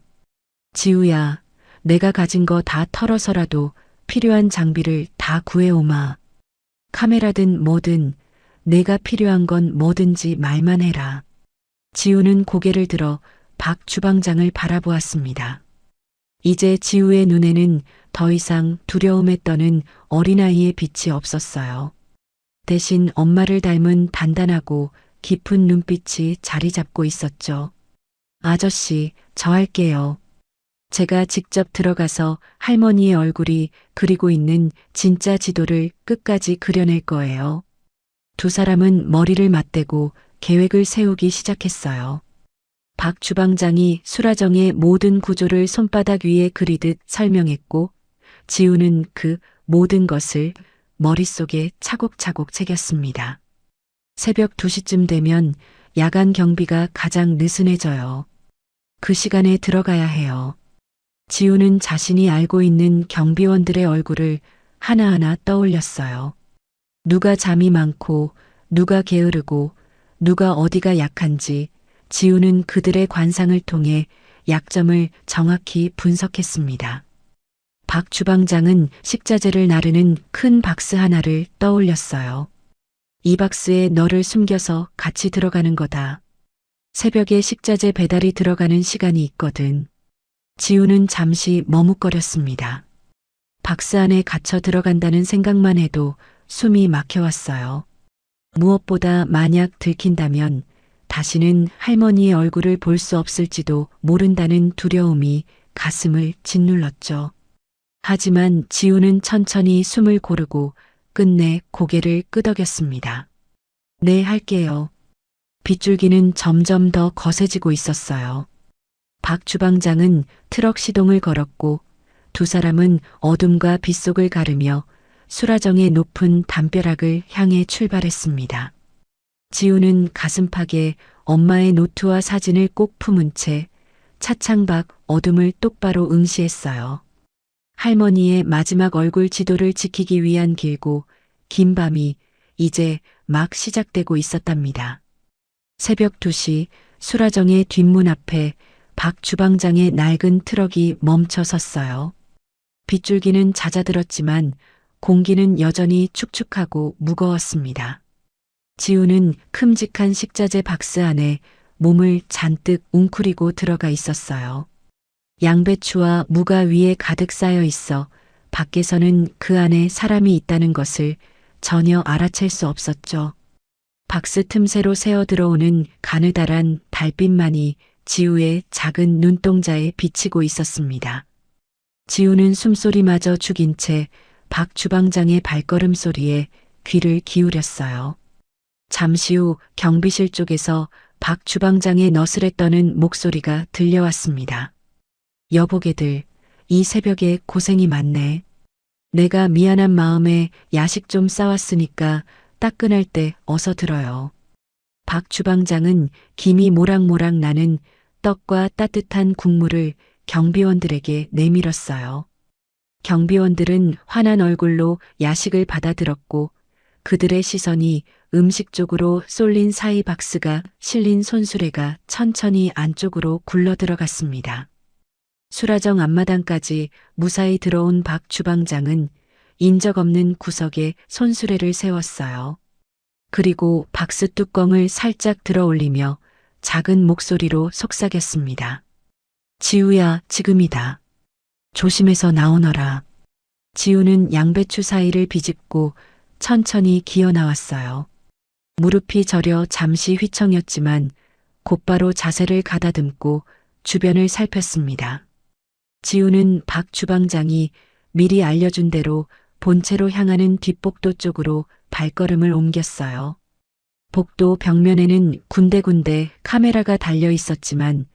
지우야, 내가 가진 거 다 털어서라도 필요한 장비를 다 구해오마. 카메라든 뭐든 내가 필요한 건 뭐든지 말만 해라. 지우는 고개를 들어 박 주방장을 바라보았습니다. 이제 지우의 눈에는 더 이상 두려움에 떠는 어린아이의 빛이 없었어요. 대신 엄마를 닮은 단단하고 깊은 눈빛이 자리 잡고 있었죠. 아저씨, 저 할게요. 제가 직접 들어가서 할머니의 얼굴이 그리고 있는 진짜 지도를 끝까지 그려낼 거예요. 두 사람은 머리를 맞대고 계획을 세우기 시작했어요. 박 주방장이 수라정의 모든 구조를 손바닥 위에 그리듯 설명했고, 지우는 그 모든 것을 머릿속에 차곡차곡 새겼습니다. 새벽 2시쯤 되면 야간 경비가 가장 느슨해져요. 그 시간에 들어가야 해요. 지우는 자신이 알고 있는 경비원들의 얼굴을 하나하나 떠올렸어요. 누가 잠이 많고, 누가 게으르고, 누가 어디가 약한지 지우는 그들의 관상을 통해 약점을 정확히 분석했습니다. 박 주방장은 식자재를 나르는 큰 박스 하나를 떠올렸어요. 이 박스에 너를 숨겨서 같이 들어가는 거다. 새벽에 식자재 배달이 들어가는 시간이 있거든. 지우는 잠시 머뭇거렸습니다. 박스 안에 갇혀 들어간다는 생각만 해도 숨이 막혀왔어요. 무엇보다 만약 들킨다면 다시는 할머니의 얼굴을 볼 수 없을지도 모른다는 두려움이 가슴을 짓눌렀죠. 하지만 지우는 천천히 숨을 고르고 끝내 고개를 끄덕였습니다. 네, 할게요. 빗줄기는 점점 더 거세지고 있었어요. 박 주방장은 트럭 시동을 걸었고 두 사람은 어둠과 빗속을 가르며 수라정의 높은 담벼락을 향해 출발했습니다. 지우는 가슴팍에 엄마의 노트와 사진을 꼭 품은 채 차창 밖 어둠을 똑바로 응시했어요. 할머니의 마지막 얼굴 지도를 지키기 위한 길고 긴 밤이 이제 막 시작되고 있었답니다. 새벽 2시 수라정의 뒷문 앞에 박 주방장의 낡은 트럭이 멈춰 섰어요. 빗줄기는 잦아들었지만 공기는 여전히 축축하고 무거웠습니다. 지우는 큼직한 식자재 박스 안에 몸을 잔뜩 웅크리고 들어가 있었어요. 양배추와 무가 위에 가득 쌓여 있어 밖에서는 그 안에 사람이 있다는 것을 전혀 알아챌 수 없었죠. 박스 틈새로 새어 들어오는 가느다란 달빛만이 지우의 작은 눈동자에 비치고 있었습니다. 지우는 숨소리마저 죽인 채 박 주방장의 발걸음 소리에 귀를 기울였어요. 잠시 후 경비실 쪽에서 박 주방장의 너스레 떠는 목소리가 들려왔습니다. 여보게들, 이 새벽에 고생이 많네. 내가 미안한 마음에 야식 좀 싸왔으니까 따끈할 때 어서 들어요. 박 주방장은 김이 모락모락 나는 떡과 따뜻한 국물을 경비원들에게 내밀었어요. 경비원들은 환한 얼굴로 야식을 받아들었고 그들의 시선이 음식 쪽으로 쏠린 사이 박스가 실린 손수레가 천천히 안쪽으로 굴러 들어갔습니다. 수라정 앞마당까지 무사히 들어온 박 주방장은 인적 없는 구석에 손수레를 세웠어요. 그리고 박스 뚜껑을 살짝 들어 올리며 작은 목소리로 속삭였습니다. 지우야, 지금이다. 조심해서 나오너라. 지우는 양배추 사이를 비집고 천천히 기어 나왔어요. 무릎이 저려 잠시 휘청였지만 곧바로 자세를 가다듬고 주변을 살폈습니다. 지우는 박 주방장이 미리 알려준 대로 본체로 향하는 뒷복도 쪽으로 발걸음을 옮겼어요. 복도 벽면에는 군데군데 카메라가 달려 있었지만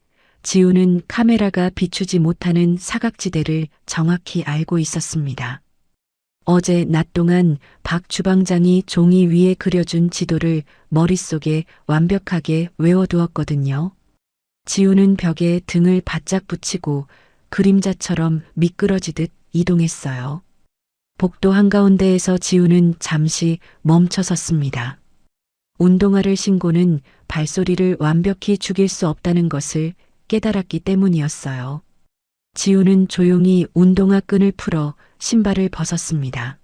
지우는 카메라가 비추지 못하는 사각지대를 정확히 알고 있었습니다. 어제 낮 동안 박 주방장이 종이 위에 그려준 지도를 머릿속에 완벽하게 외워두었거든요. 지우는 벽에 등을 바짝 붙이고 그림자처럼 미끄러지듯 이동했어요. 복도 한가운데에서 지우는 잠시 멈춰 섰습니다. 운동화를 신고는 발소리를 완벽히 죽일 수 없다는 것을 깨달았기 때문이었어요. 지우는 조용히 운동화 끈을 풀어 신발을 벗었습니다.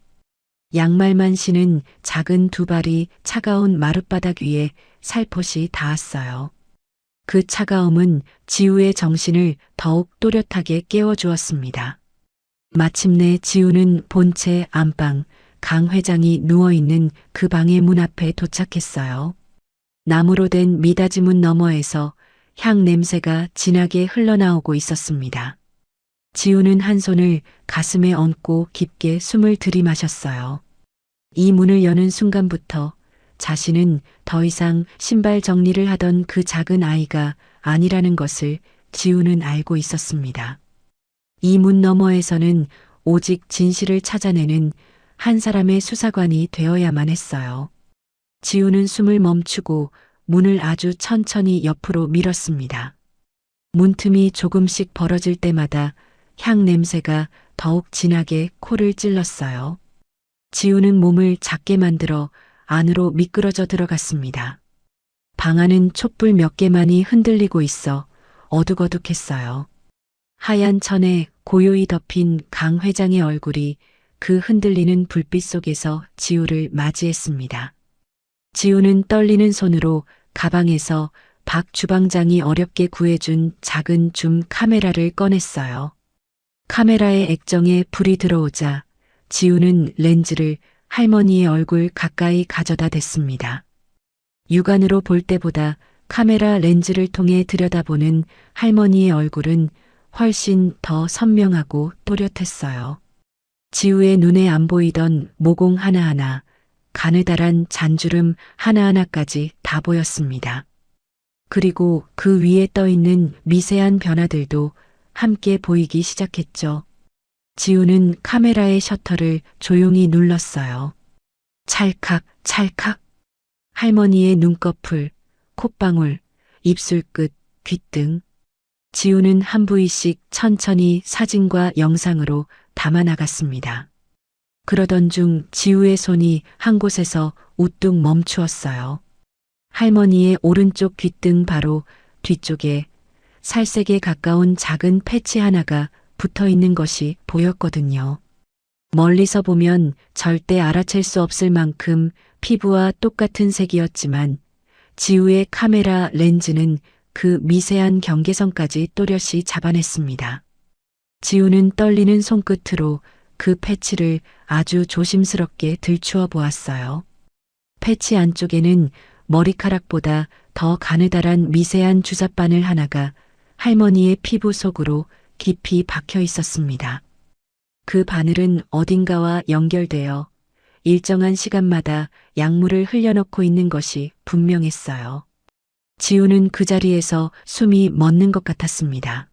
양말만 신은 작은 두 발이 차가운 마룻바닥 위에 살포시 닿았어요. 그 차가움은 지우의 정신을 더욱 또렷하게 깨워주었습니다. 마침내 지우는 본체 안방, 강 회장이 누워있는 그 방의 문 앞에 도착했어요. 나무로 된 미닫이 문 너머에서 향 냄새가 진하게 흘러나오고 있었습니다. 지우는 한 손을 가슴에 얹고 깊게 숨을 들이마셨어요. 이 문을 여는 순간부터 자신은 더 이상 신발 정리를 하던 그 작은 아이가 아니라는 것을 지우는 알고 있었습니다. 이 문 너머에서는 오직 진실을 찾아내는 한 사람의 수사관이 되어야만 했어요. 지우는 숨을 멈추고 문을 아주 천천히 옆으로 밀었습니다. 문틈이 조금씩 벌어질 때마다 향 냄새가 더욱 진하게 코를 찔렀어요. 지우는 몸을 작게 만들어 안으로 미끄러져 들어갔습니다. 방 안은 촛불 몇 개만이 흔들리고 있어 어둑어둑했어요. 하얀 천에 고요히 덮인 강 회장의 얼굴이 그 흔들리는 불빛 속에서 지우를 맞이했습니다. 지우는 떨리는 손으로 가방에서 박 주방장이 어렵게 구해준 작은 줌 카메라를 꺼냈어요. 카메라의 액정에 불이 들어오자 지우는 렌즈를 할머니의 얼굴 가까이 가져다 댔습니다. 육안으로 볼 때보다 카메라 렌즈를 통해 들여다보는 할머니의 얼굴은 훨씬 더 선명하고 또렷했어요. 지우의 눈에 안 보이던 모공 하나하나, 가느다란 잔주름 하나하나까지 다 보였습니다. 그리고 그 위에 떠있는 미세한 변화들도 함께 보이기 시작했죠. 지우는 카메라의 셔터를 조용히 눌렀어요. 찰칵, 찰칵. 할머니의 눈꺼풀, 콧방울, 입술끝, 귓등. 지우는 한 부위씩 천천히 사진과 영상으로 담아나갔습니다. 그러던 중 지우의 손이 한 곳에서 우뚝 멈추었어요. 할머니의 오른쪽 귓등 바로 뒤쪽에 살색에 가까운 작은 패치 하나가 붙어 있는 것이 보였거든요. 멀리서 보면 절대 알아챌 수 없을 만큼 피부와 똑같은 색이었지만 지우의 카메라 렌즈는 그 미세한 경계선까지 또렷이 잡아냈습니다. 지우는 떨리는 손끝으로 그 패치를 아주 조심스럽게 들추어 보았어요. 패치 안쪽에는 머리카락보다 더 가느다란 미세한 주삿바늘 하나가 할머니의 피부 속으로 깊이 박혀 있었습니다. 그 바늘은 어딘가와 연결되어 일정한 시간마다 약물을 흘려넣고 있는 것이 분명했어요. 지우는 그 자리에서 숨이 멎는 것 같았습니다.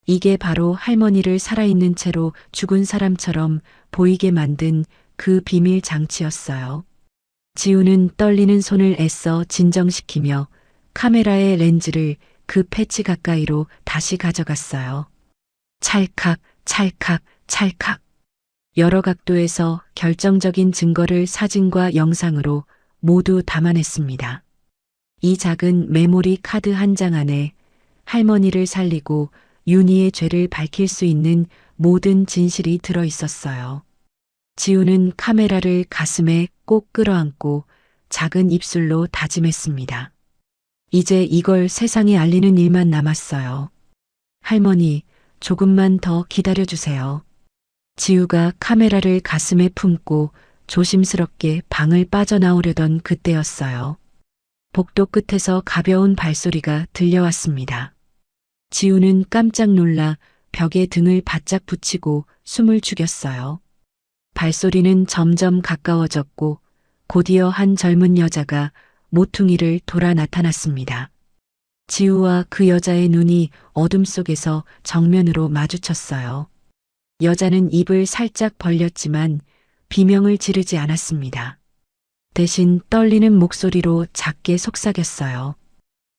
이게 바로 할머니를 살아있는 채로 죽은 사람처럼 보이게 만든 그 비밀 장치였어요. 지우는 떨리는 손을 애써 진정시키며 카메라의 렌즈를 그 패치 가까이로 다시 가져갔어요. 찰칵, 찰칵, 찰칵. 여러 각도에서 결정적인 증거를 사진과 영상으로 모두 담아냈습니다. 이 작은 메모리 카드 한 장 안에 할머니를 살리고 윤희의 죄를 밝힐 수 있는 모든 진실이 들어 있었어요. 지우는 카메라를 가슴에 꼭 끌어안고 작은 입술로 다짐했습니다. 이제 이걸 세상에 알리는 일만 남았어요. 할머니, 조금만 더 기다려주세요. 지우가 카메라를 가슴에 품고 조심스럽게 방을 빠져나오려던 그때였어요. 복도 끝에서 가벼운 발소리가 들려왔습니다. 지우는 깜짝 놀라 벽에 등을 바짝 붙이고 숨을 죽였어요. 발소리는 점점 가까워졌고 곧이어 한 젊은 여자가 모퉁이를 돌아 나타났습니다. 지우와 그 여자의 눈이 어둠 속에서 정면으로 마주쳤어요. 여자는 입을 살짝 벌렸지만 비명을 지르지 않았습니다. 대신 떨리는 목소리로 작게 속삭였어요.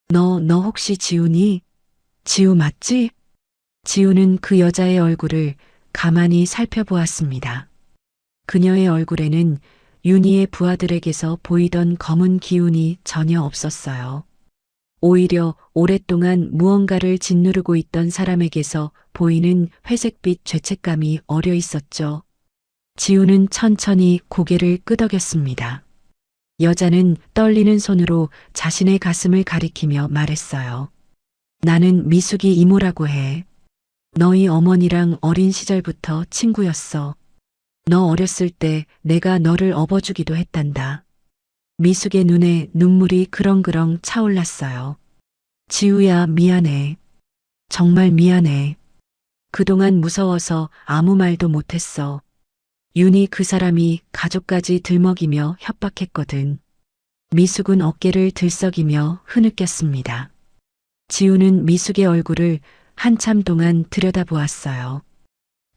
너 혹시 지우니? 지우 맞지? 지우는 그 여자의 얼굴을 가만히 살펴보았습니다. 그녀의 얼굴에는 윤희의 부하들에게서 보이던 검은 기운이 전혀 없었어요. 오히려 오랫동안 무언가를 짓누르고 있던 사람에게서 보이는 회색빛 죄책감이 어려 있었죠. 지우는 천천히 고개를 끄덕였습니다. 여자는 떨리는 손으로 자신의 가슴을 가리키며 말했어요. 나는 미숙이 이모라고 해. 너희 어머니랑 어린 시절부터 친구였어. 너 어렸을 때 내가 너를 업어주기도 했단다. 미숙의 눈에 눈물이 그렁그렁 차올랐어요. 지우야, 미안해. 정말 미안해. 그동안 무서워서 아무 말도 못했어. 윤희 그 사람이 가족까지 들먹이며 협박했거든. 미숙은 어깨를 들썩이며 흐느꼈습니다. 지우는 미숙의 얼굴을 한참 동안 들여다보았어요.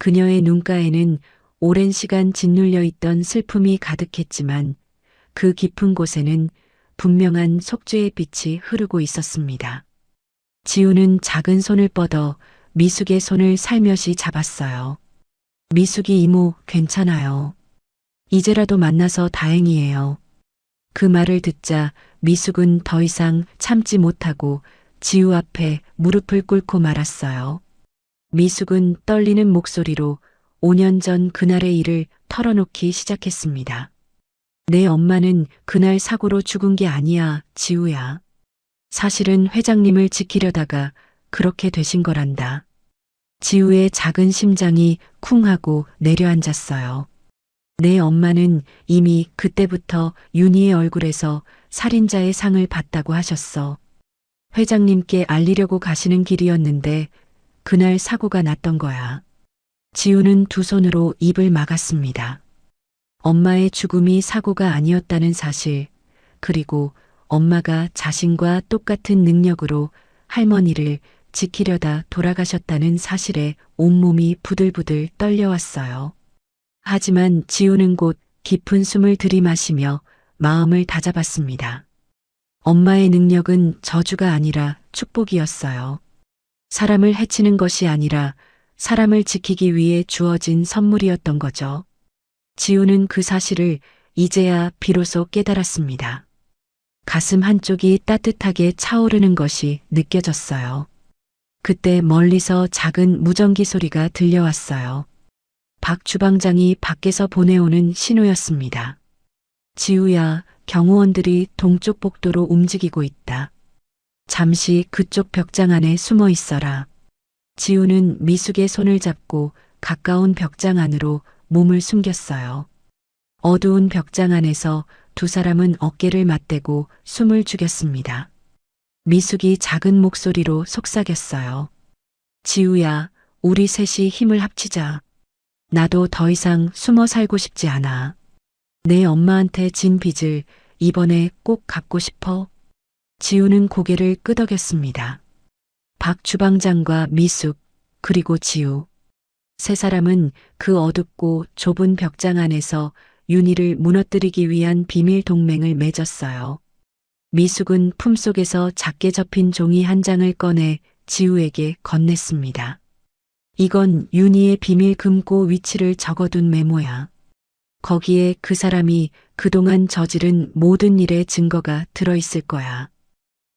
그녀의 눈가에는 오랜 시간 짓눌려 있던 슬픔이 가득했지만 그 깊은 곳에는 분명한 속죄의 빛이 흐르고 있었습니다. 지우는 작은 손을 뻗어 미숙의 손을 살며시 잡았어요. 미숙이 이모, 괜찮아요. 이제라도 만나서 다행이에요. 그 말을 듣자 미숙은 더 이상 참지 못하고 지우 앞에 무릎을 꿇고 말았어요. 미숙은 떨리는 목소리로 5년 전 그날의 일을 털어놓기 시작했습니다. 내 엄마는 그날 사고로 죽은 게 아니야, 지우야. 사실은 회장님을 지키려다가 그렇게 되신 거란다. 지우의 작은 심장이 쿵 하고 내려앉았어요. 내 엄마는 이미 그때부터 윤희의 얼굴에서 살인자의 상을 받다고 하셨어. 회장님께 알리려고 가시는 길이었는데 그날 사고가 났던 거야. 지우는 두 손으로 입을 막았습니다. 엄마의 죽음이 사고가 아니었다는 사실, 그리고 엄마가 자신과 똑같은 능력으로 할머니를 지키려다 돌아가셨다는 사실에 온몸이 부들부들 떨려왔어요. 하지만 지우는 곧 깊은 숨을 들이마시며 마음을 다잡았습니다. 엄마의 능력은 저주가 아니라 축복이었어요. 사람을 해치는 것이 아니라 사람을 지키기 위해 주어진 선물이었던 거죠. 지우는 그 사실을 이제야 비로소 깨달았습니다. 가슴 한쪽이 따뜻하게 차오르는 것이 느껴졌어요. 그때 멀리서 작은 무전기 소리가 들려왔어요. 박 주방장이 밖에서 보내오는 신호였습니다. 지우야, 경호원들이 동쪽 복도로 움직이고 있다. 잠시 그쪽 벽장 안에 숨어 있어라. 지우는 미숙의 손을 잡고 가까운 벽장 안으로 몸을 숨겼어요. 어두운 벽장 안에서 두 사람은 어깨를 맞대고 숨을 죽였습니다. 미숙이 작은 목소리로 속삭였어요. 지우야, 우리 셋이 힘을 합치자. 나도 더 이상 숨어 살고 싶지 않아. 내 엄마한테 진 빚을 이번에 꼭 갚고 싶어. 지우는 고개를 끄덕였습니다. 박 주방장과 미숙, 그리고 지우. 세 사람은 그 어둡고 좁은 벽장 안에서 윤희를 무너뜨리기 위한 비밀 동맹을 맺었어요. 미숙은 품속에서 작게 접힌 종이 한 장을 꺼내 지우에게 건넸습니다. 이건 윤희의 비밀 금고 위치를 적어둔 메모야. 거기에 그 사람이 그동안 저지른 모든 일의 증거가 들어있을 거야.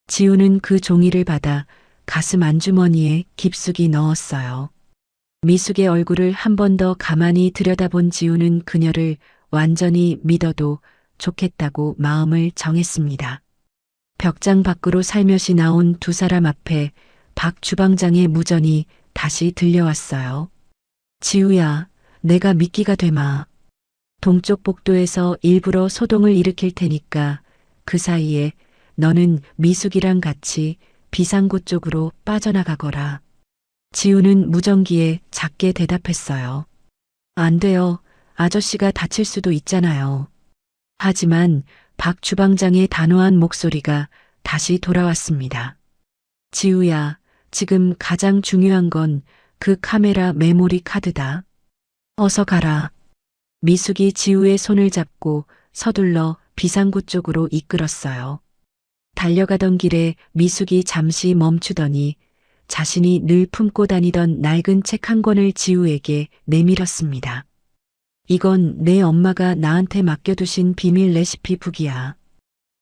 지우는 그 종이를 받아 가슴 안주머니에 깊숙이 넣었어요. 미숙의 얼굴을 한 번 더 가만히 들여다본 지우는 그녀를 완전히 믿어도 좋겠다고 마음을 정했습니다. 벽장 밖으로 살며시 나온 두 사람 앞에 박 주방장의 무전이 다시 들려왔어요. 지우야, 내가 미끼가 되마. 동쪽 복도에서 일부러 소동을 일으킬 테니까 그 사이에 너는 미숙이랑 같이 비상구 쪽으로 빠져나가거라. 지우는 무전기에 작게 대답했어요. 안 돼요. 아저씨가 다칠 수도 있잖아요. 하지만 박 주방장의 단호한 목소리가 다시 돌아왔습니다. 지우야, 지금 가장 중요한 건 그 카메라 메모리 카드다. 어서 가라. 미숙이 지우의 손을 잡고 서둘러 비상구 쪽으로 이끌었어요. 달려가던 길에 미숙이 잠시 멈추더니 자신이 늘 품고 다니던 낡은 책 한 권을 지우에게 내밀었습니다. 이건 내 엄마가 나한테 맡겨두신 비밀 레시피 북이야.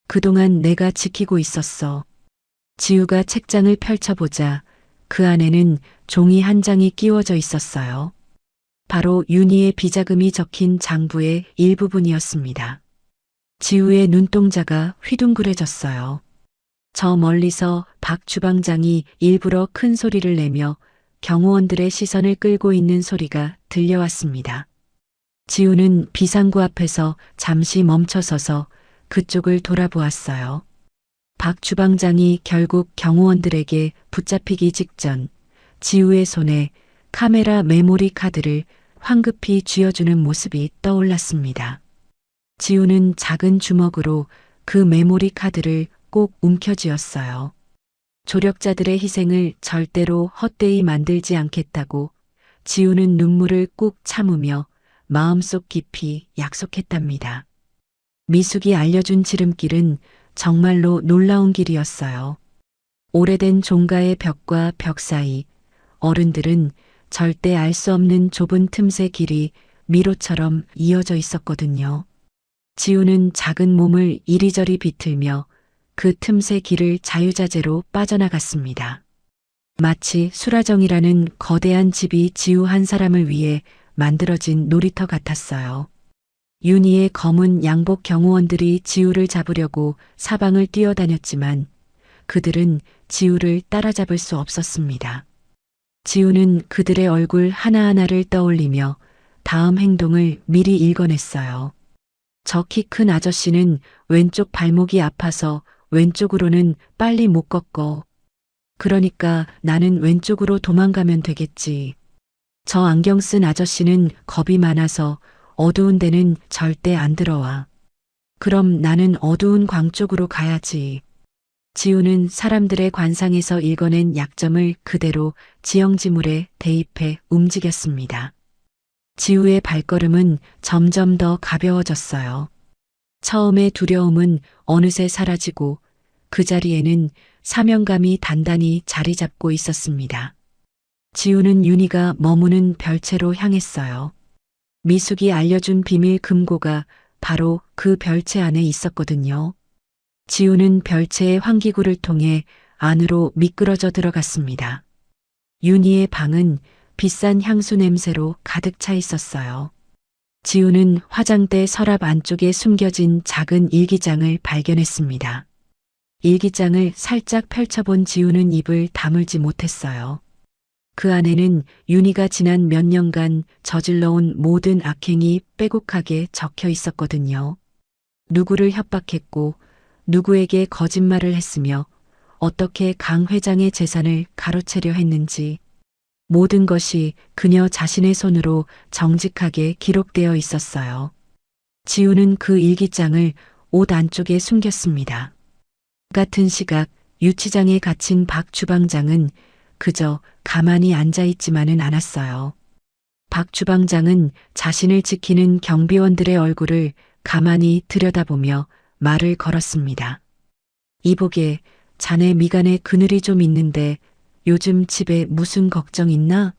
그동안 내가 지키고 있었어. 지우가 책장을 펼쳐보자 그 안에는 종이 한 장이 끼워져 있었어요. 바로 윤희의 비자금이 적힌 장부의 일부분이었습니다. 지우의 눈동자가 휘둥그레졌어요. 저 멀리서 박 주방장이 일부러 큰 소리를 내며 경호원들의 시선을 끌고 있는 소리가 들려왔습니다. 지우는 비상구 앞에서 잠시 멈춰서서 그쪽을 돌아보았어요. 박 주방장이 결국 경호원들에게 붙잡히기 직전 지우의 손에 카메라 메모리 카드를 황급히 쥐어주는 모습이 떠올랐습니다. 지우는 작은 주먹으로 그 메모리 카드를 꼭 움켜쥐었어요. 조력자들의 희생을 절대로 헛되이 만들지 않겠다고 지우는 눈물을 꾹 참으며 마음속 깊이 약속했답니다. 미숙이 알려준 지름길은 정말로 놀라운 길이었어요. 오래된 종가의 벽과 벽 사이 어른들은 절대 알 수 없는 좁은 틈새 길이 미로처럼 이어져 있었거든요. 지우는 작은 몸을 이리저리 비틀며 그 틈새 길을 자유자재로 빠져나갔습니다. 마치 수라정이라는 거대한 집이 지우 한 사람을 위해 만들어진 놀이터 같았어요. 윤희의 검은 양복 경호원들이 지우를 잡으려고 사방을 뛰어다녔지만 그들은 지우를 따라잡을 수 없었습니다. 지우는 그들의 얼굴 하나하나를 떠올리며 다음 행동을 미리 읽어냈어요. 저 키 큰 아저씨는 왼쪽 발목이 아파서 왼쪽으로는 빨리 못 걷고. 그러니까 나는 왼쪽으로 도망가면 되겠지. 저 안경 쓴 아저씨는 겁이 많아서 어두운 데는 절대 안 들어와. 그럼 나는 어두운 광 쪽으로 가야지. 지우는 사람들의 관상에서 읽어낸 약점을 그대로 지형지물에 대입해 움직였습니다. 지우의 발걸음은 점점 더 가벼워졌어요. 처음의 두려움은 어느새 사라지고 그 자리에는 사명감이 단단히 자리 잡고 있었습니다. 지우는 윤희가 머무는 별채로 향했어요. 미숙이 알려준 비밀 금고가 바로 그 별채 안에 있었거든요. 지우는 별채의 환기구를 통해 안으로 미끄러져 들어갔습니다. 윤희의 방은 비싼 향수 냄새로 가득 차 있었어요. 지우는 화장대 서랍 안쪽에 숨겨진 작은 일기장을 발견했습니다. 일기장을 살짝 펼쳐본 지우는 입을 다물지 못했어요. 그 안에는 윤희가 지난 몇 년간 저질러온 모든 악행이 빼곡하게 적혀 있었거든요. 누구를 협박했고 누구에게 거짓말을 했으며 어떻게 강 회장의 재산을 가로채려 했는지 모든 것이 그녀 자신의 손으로 정직하게 기록되어 있었어요. 지우는 그 일기장을 옷 안쪽에 숨겼습니다. 같은 시각 유치장에 갇힌 박 주방장은 그저 가만히 앉아있지만은 않았어요. 박 주방장은 자신을 지키는 경비원들의 얼굴을 가만히 들여다보며 말을 걸었습니다. 이보게, 자네 미간에 그늘이 좀 있는데 요즘 집에 무슨 걱정 있나?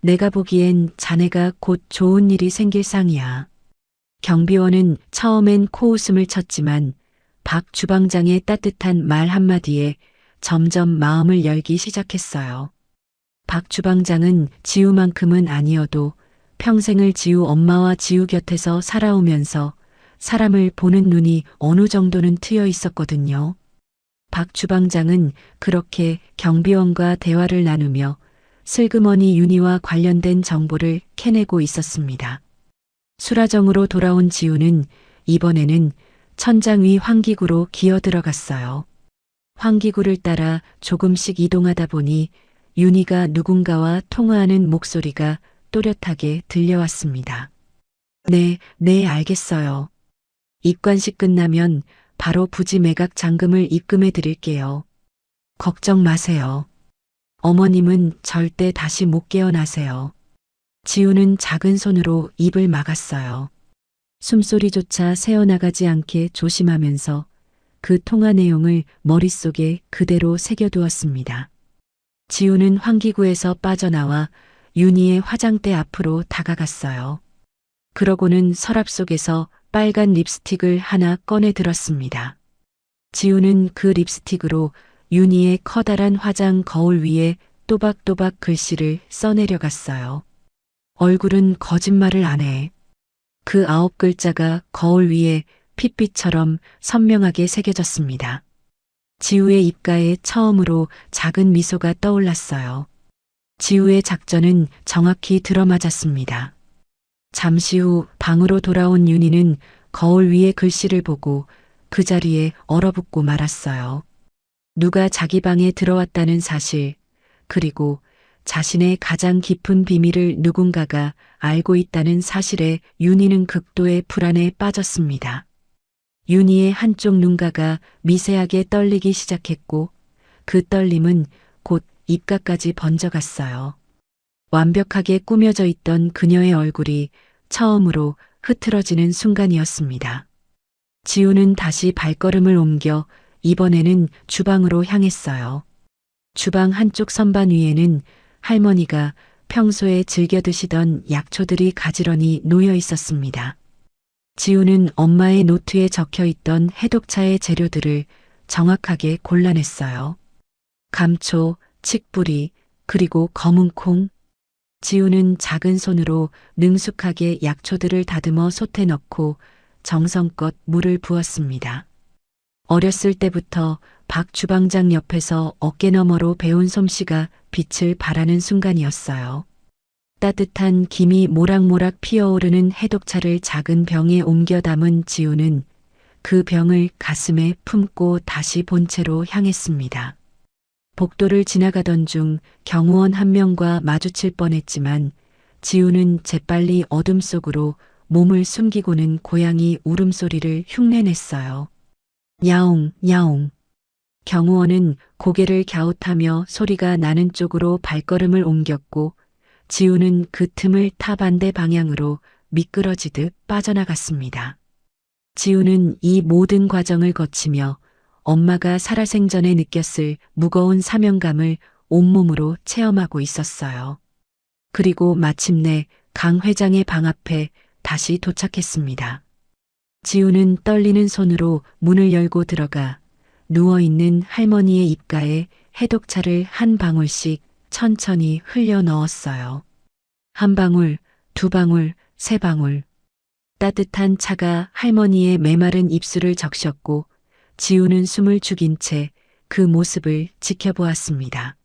내가 보기엔 자네가 곧 좋은 일이 생길 상이야. 경비원은 처음엔 코웃음을 쳤지만 박 주방장의 따뜻한 말 한마디에 점점 마음을 열기 시작했어요. 박 주방장은 지우만큼은 아니어도 평생을 지우 엄마와 지우 곁에서 살아오면서 사람을 보는 눈이 어느 정도는 트여 있었거든요. 박 주방장은 그렇게 경비원과 대화를 나누며 슬그머니 윤희와 관련된 정보를 캐내고 있었습니다. 수라정으로 돌아온 지우는 이번에는 천장 위 환기구로 기어 들어갔어요. 환기구를 따라 조금씩 이동하다 보니 윤희가 누군가와 통화하는 목소리가 또렷하게 들려왔습니다. 네, 알겠어요. 입관식 끝나면 바로 부지 매각 잔금을 입금해 드릴게요. 걱정 마세요. 어머님은 절대 다시 못 깨어나세요. 지우는 작은 손으로 입을 막았어요. 숨소리조차 새어나가지 않게 조심하면서 그 통화 내용을 머릿속에 그대로 새겨두었습니다. 지우는 환기구에서 빠져나와 윤희의 화장대 앞으로 다가갔어요. 그러고는 서랍 속에서 빨간 립스틱을 하나 꺼내 들었습니다. 지우는 그 립스틱으로 윤희의 커다란 화장 거울 위에 또박또박 글씨를 써내려갔어요. 얼굴은 거짓말을 안 해. 그 9글자가 거울 위에 핏빛처럼 선명하게 새겨졌습니다. 지우의 입가에 처음으로 작은 미소가 떠올랐어요. 지우의 작전은 정확히 들어맞았습니다. 잠시 후 방으로 돌아온 윤희는 거울 위의 글씨를 보고 그 자리에 얼어붙고 말았어요. 누가 자기 방에 들어왔다는 사실, 그리고 자신의 가장 깊은 비밀을 누군가가 알고 있다는 사실에 윤희는 극도의 불안에 빠졌습니다. 윤희의 한쪽 눈가가 미세하게 떨리기 시작했고 그 떨림은 곧 입가까지 번져갔어요. 완벽하게 꾸며져 있던 그녀의 얼굴이 처음으로 흐트러지는 순간이었습니다. 지우는 다시 발걸음을 옮겨 이번에는 주방으로 향했어요. 주방 한쪽 선반 위에는 할머니가 평소에 즐겨 드시던 약초들이 가지런히 놓여 있었습니다. 지우는 엄마의 노트에 적혀 있던 해독차의 재료들을 정확하게 골라냈어요. 감초, 칡뿌리, 그리고 검은 콩. 지우는 작은 손으로 능숙하게 약초들을 다듬어 솥에 넣고 정성껏 물을 부었습니다. 어렸을 때부터 박 주방장 옆에서 어깨너머로 배운 솜씨가 빛을 발하는 순간이었어요. 따뜻한 김이 모락모락 피어오르는 해독차를 작은 병에 옮겨 담은 지우는 그 병을 가슴에 품고 다시 본체로 향했습니다. 복도를 지나가던 중 경호원 한 명과 마주칠 뻔했지만 지우는 재빨리 어둠 속으로 몸을 숨기고는 고양이 울음소리를 흉내냈어요. 야옹, 야옹. 경호원은 고개를 갸웃하며 소리가 나는 쪽으로 발걸음을 옮겼고 지우는 그 틈을 타 반대 방향으로 미끄러지듯 빠져나갔습니다. 지우는 이 모든 과정을 거치며 엄마가 살아생전에 느꼈을 무거운 사명감을 온몸으로 체험하고 있었어요. 그리고 마침내 강 회장의 방 앞에 다시 도착했습니다. 지우는 떨리는 손으로 문을 열고 들어가 누워있는 할머니의 입가에 해독차를 한 방울씩 천천히 흘려 넣었어요. 한 방울, 두 방울, 세 방울. 따뜻한 차가 할머니의 메마른 입술을 적셨고 지우는 숨을 죽인 채 그 모습을 지켜보았습니다.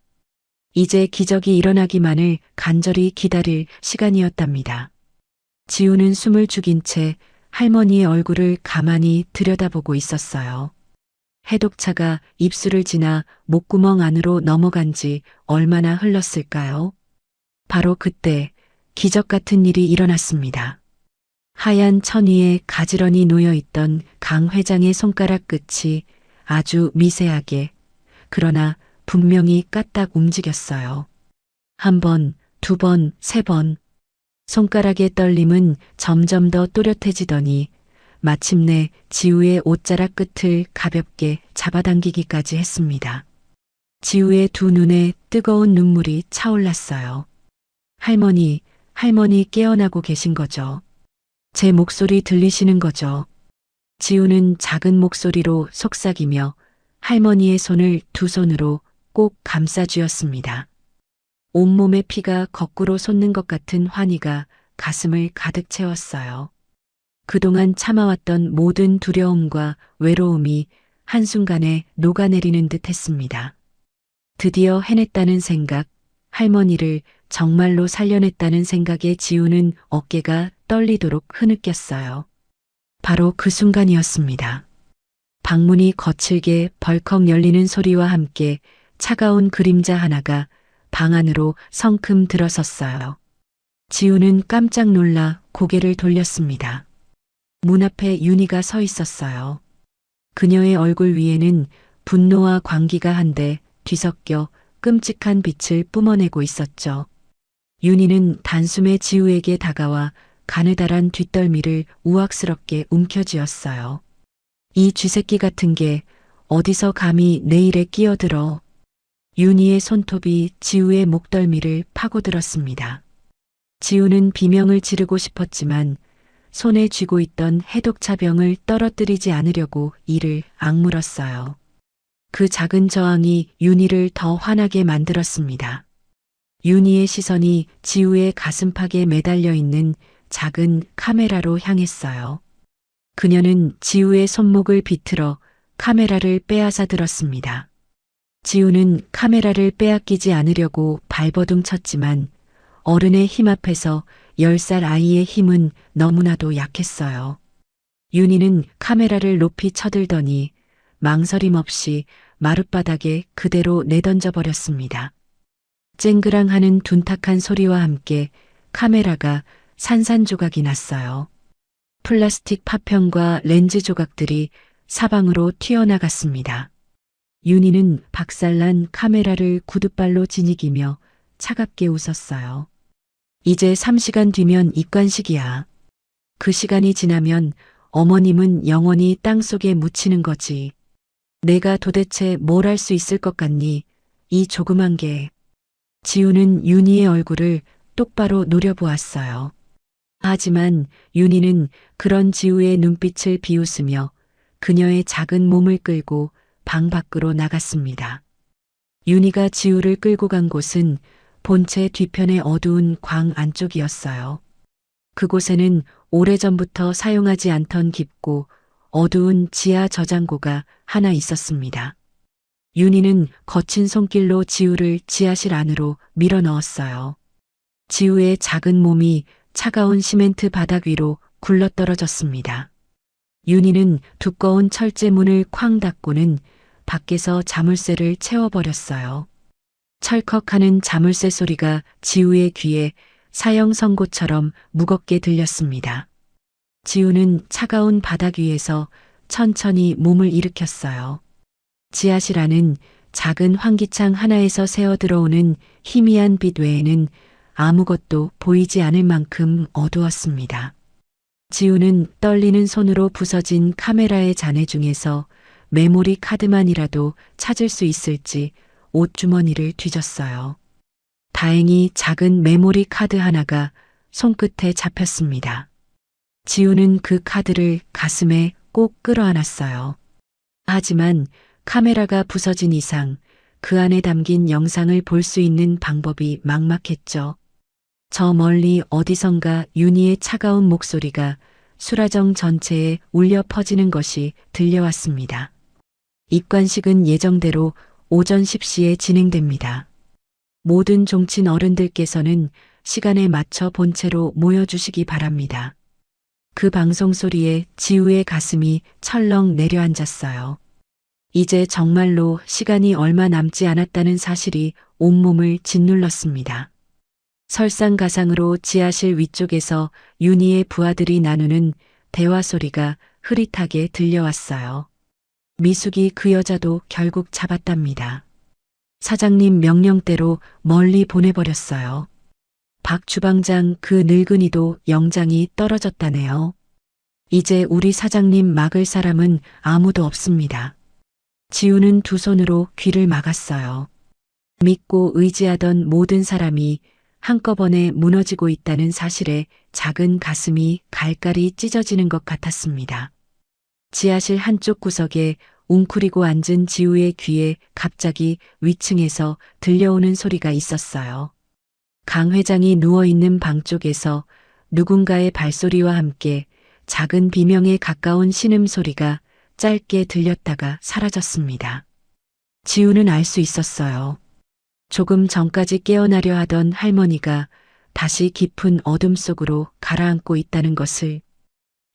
이제 기적이 일어나기만을 간절히 기다릴 시간이었답니다. 지우는 숨을 죽인 채 할머니의 얼굴을 가만히 들여다보고 있었어요. 해독차가 입술을 지나 목구멍 안으로 넘어간 지 얼마나 흘렀을까요? 바로 그때 기적 같은 일이 일어났습니다. 하얀 천 위에 가지런히 놓여있던 강 회장의 손가락 끝이 아주 미세하게, 그러나 분명히 까딱 움직였어요. 한 번, 두 번, 세 번. 손가락의 떨림은 점점 더 또렷해지더니 마침내 지우의 옷자락 끝을 가볍게 잡아당기기까지 했습니다. 지우의 두 눈에 뜨거운 눈물이 차올랐어요. 할머니, 할머니 깨어나고 계신 거죠? 제 목소리 들리시는 거죠? 지우는 작은 목소리로 속삭이며 할머니의 손을 두 손으로 꼭 감싸쥐었습니다. 온몸의 피가 거꾸로 솟는 것 같은 환희가 가슴을 가득 채웠어요. 그동안 참아왔던 모든 두려움과 외로움이 한순간에 녹아내리는 듯 했습니다. 드디어 해냈다는 생각, 할머니를 정말로 살려냈다는 생각에 지우는 어깨가 떨리도록 흐느꼈어요. 바로 그 순간이었습니다. 방문이 거칠게 벌컥 열리는 소리와 함께 차가운 그림자 하나가 방 안으로 성큼 들어섰어요. 지우는 깜짝 놀라 고개를 돌렸습니다. 문 앞에 윤희가 서 있었어요. 그녀의 얼굴 위에는 분노와 광기가 한데 뒤섞여 끔찍한 빛을 뿜어내고 있었죠. 윤희는 단숨에 지우에게 다가와 가느다란 뒷덜미를 우악스럽게 움켜쥐었어요. 이 쥐새끼 같은 게 어디서 감히 내 일에 끼어들어. 윤희의 손톱이 지우의 목덜미를 파고들었습니다. 지우는 비명을 지르고 싶었지만 손에 쥐고 있던 해독차병을 떨어뜨리지 않으려고 이를 악물었어요. 그 작은 저항이 윤희를 더 화나게 만들었습니다. 윤희의 시선이 지우의 가슴팍에 매달려 있는 작은 카메라로 향했어요. 그녀는 지우의 손목을 비틀어 카메라를 빼앗아 들었습니다. 지우는 카메라를 빼앗기지 않으려고 발버둥 쳤지만 어른의 힘 앞에서 10살 아이의 힘은 너무나도 약했어요. 윤희는 카메라를 높이 쳐들더니 망설임 없이 마룻바닥에 그대로 내던져 버렸습니다. 쨍그랑하는 둔탁한 소리와 함께 카메라가 산산조각이 났어요. 플라스틱 파편과 렌즈 조각들이 사방으로 튀어나갔습니다. 윤희는 박살난 카메라를 구둣발로 지니기며 차갑게 웃었어요. 이제 3시간 뒤면 입관식이야. 그 시간이 지나면 어머님은 영원히 땅속에 묻히는 거지. 내가 도대체 뭘 할 수 있을 것 같니? 이 조그만 게. 지우는 윤희의 얼굴을 똑바로 노려보았어요. 하지만 윤희는 그런 지우의 눈빛을 비웃으며 그녀의 작은 몸을 끌고 방 밖으로 나갔습니다. 윤희가 지우를 끌고 간 곳은 본체 뒤편의 어두운 광 안쪽이었어요. 그곳에는 오래전부터 사용하지 않던 깊고 어두운 지하 저장고가 하나 있었습니다. 윤희는 거친 손길로 지우를 지하실 안으로 밀어 넣었어요. 지우의 작은 몸이 차가운 시멘트 바닥 위로 굴러떨어졌습니다. 윤희는 두꺼운 철제 문을 쾅 닫고는 밖에서 자물쇠를 채워버렸어요. 철컥하는 자물쇠 소리가 지우의 귀에 사형 선고처럼 무겁게 들렸습니다. 지우는 차가운 바닥 위에서 천천히 몸을 일으켰어요. 지하실 안은 작은 환기창 하나에서 새어 들어오는 희미한 빛 외에는 아무것도 보이지 않을 만큼 어두웠습니다. 지우는 떨리는 손으로 부서진 카메라의 잔해 중에서 메모리 카드만이라도 찾을 수 있을지 옷주머니를 뒤졌어요. 다행히 작은 메모리 카드 하나가 손끝에 잡혔습니다. 지우는 그 카드를 가슴에 꼭 끌어안았어요. 하지만 카메라가 부서진 이상 그 안에 담긴 영상을 볼 수 있는 방법이 막막했죠. 저 멀리 어디선가 윤희의 차가운 목소리가 수라정 전체에 울려 퍼지는 것이 들려왔습니다. 입관식은 예정대로 오전 10시에 진행됩니다. 모든 종친 어른들께서는 시간에 맞춰 본체로 모여주시기 바랍니다. 그 방송 소리에 지우의 가슴이 철렁 내려앉았어요. 이제 정말로 시간이 얼마 남지 않았다는 사실이 온몸을 짓눌렀습니다. 설상가상으로 지하실 위쪽에서 윤희의 부하들이 나누는 대화 소리가 흐릿하게 들려왔어요. 미숙이 그 여자도 결국 잡았답니다. 사장님 명령대로 멀리 보내버렸어요. 박 주방장 그 늙은이도 영장이 떨어졌다네요. 이제 우리 사장님 막을 사람은 아무도 없습니다. 지우는 두 손으로 귀를 막았어요. 믿고 의지하던 모든 사람이 한꺼번에 무너지고 있다는 사실에 작은 가슴이 갈갈이 찢어지는 것 같았습니다. 지하실 한쪽 구석에 웅크리고 앉은 지우의 귀에 갑자기 위층에서 들려오는 소리가 있었어요. 강 회장이 누워있는 방 쪽에서 누군가의 발소리와 함께 작은 비명에 가까운 신음소리가 짧게 들렸다가 사라졌습니다. 지우는 알 수 있었어요. 조금 전까지 깨어나려 하던 할머니가 다시 깊은 어둠 속으로 가라앉고 있다는 것을,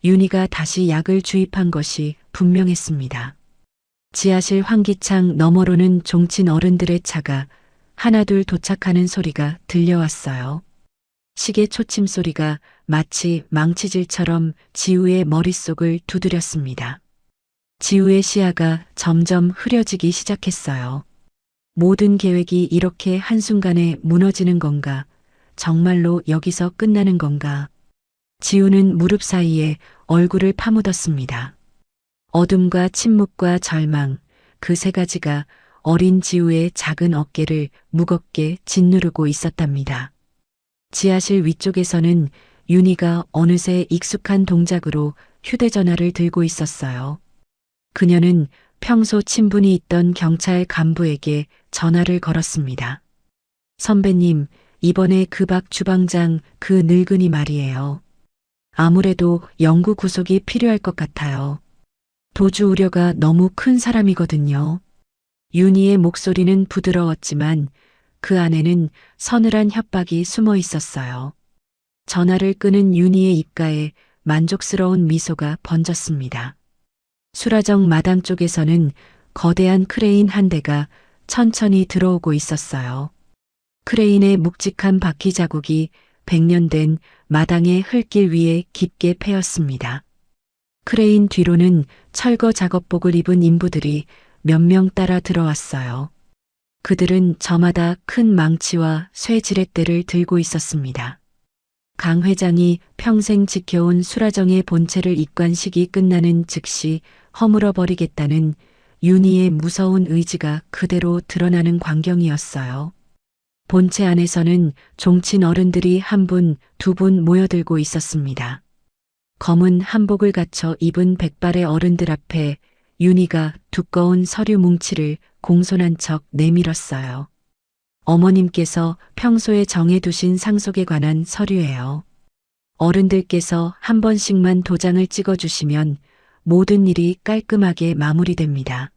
윤희가 다시 약을 주입한 것이 분명했습니다. 지하실 환기창 너머로는 종친 어른들의 차가 하나둘 도착하는 소리가 들려왔어요. 시계 초침 소리가 마치 망치질처럼 지우의 머릿속을 두드렸습니다. 지우의 시야가 점점 흐려지기 시작했어요. 모든 계획이 이렇게 한순간에 무너지는 건가? 정말로 여기서 끝나는 건가? 지우는 무릎 사이에 얼굴을 파묻었습니다. 어둠과 침묵과 절망, 그 세 가지가 어린 지우의 작은 어깨를 무겁게 짓누르고 있었답니다. 지하실 위쪽에서는 윤희가 어느새 익숙한 동작으로 휴대전화를 들고 있었어요. 그녀는 평소 친분이 있던 경찰 간부에게 전화를 걸었습니다. 선배님, 이번에 그 박 주방장 그 늙은이 말이에요. 아무래도 영구 구속이 필요할 것 같아요. 도주 우려가 너무 큰 사람이거든요. 윤희의 목소리는 부드러웠지만 그 안에는 서늘한 협박이 숨어 있었어요. 전화를 끄는 윤희의 입가에 만족스러운 미소가 번졌습니다. 수라정 마당 쪽에서는 거대한 크레인 한 대가 천천히 들어오고 있었어요. 크레인의 묵직한 바퀴 자국이 100년 된 마당의 흙길 위에 깊게 패였습니다. 크레인 뒤로는 철거 작업복을 입은 인부들이 몇 명 따라 들어왔어요. 그들은 저마다 큰 망치와 쇠 지렛대를 들고 있었습니다. 강 회장이 평생 지켜온 수라정의 본체를 입관식이 끝나는 즉시 허물어 버리겠다는 윤희의 무서운 의지가 그대로 드러나는 광경이었어요. 본체 안에서는 종친 어른들이 한 분, 두 분 모여들고 있었습니다. 검은 한복을 갖춰 입은 백발의 어른들 앞에 윤희가 두꺼운 서류 뭉치를 공손한 척 내밀었어요. 어머님께서 평소에 정해두신 상속에 관한 서류예요. 어른들께서 한 번씩만 도장을 찍어주시면 모든 일이 깔끔하게 마무리됩니다.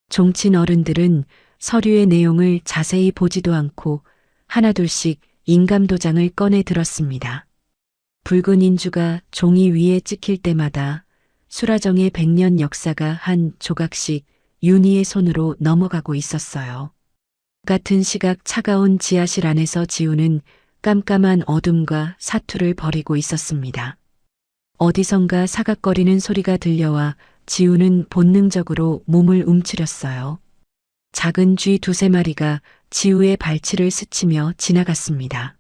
종친 어른들은 서류의 내용을 자세히 보지도 않고 하나둘씩 인감도장을 꺼내 들었습니다. 붉은 인주가 종이 위에 찍힐 때마다 수라정의 100년 역사가 한 조각씩 윤희의 손으로 넘어가고 있었어요. 같은 시각 차가운 지하실 안에서 지우는 깜깜한 어둠과 사투를 벌이고 있었습니다. 어디선가 사각거리는 소리가 들려와 지우는 본능적으로 몸을 움츠렸어요. 작은 쥐 두세 마리가 지우의 발치를 스치며 지나갔습니다.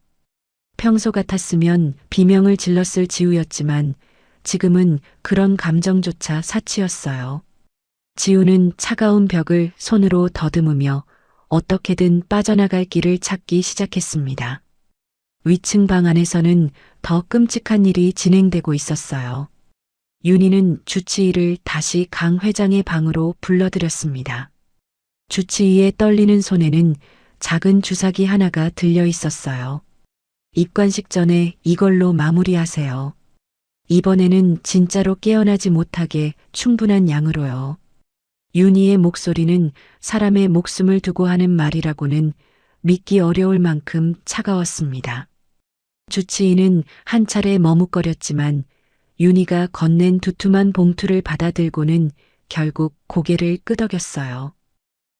평소 같았으면 비명을 질렀을 지우였지만 지금은 그런 감정조차 사치였어요. 지우는 차가운 벽을 손으로 더듬으며 어떻게든 빠져나갈 길을 찾기 시작했습니다. 위층 방 안에서는 더 끔찍한 일이 진행되고 있었어요. 윤희는 주치의를 다시 강 회장의 방으로 불러들였습니다. 주치의의 떨리는 손에는 작은 주사기 하나가 들려 있었어요. 입관식 전에 이걸로 마무리하세요. 이번에는 진짜로 깨어나지 못하게 충분한 양으로요. 윤희의 목소리는 사람의 목숨을 두고 하는 말이라고는 믿기 어려울 만큼 차가웠습니다. 주치의는 한 차례 머뭇거렸지만 윤희가 건넨 두툼한 봉투를 받아들고는 결국 고개를 끄덕였어요.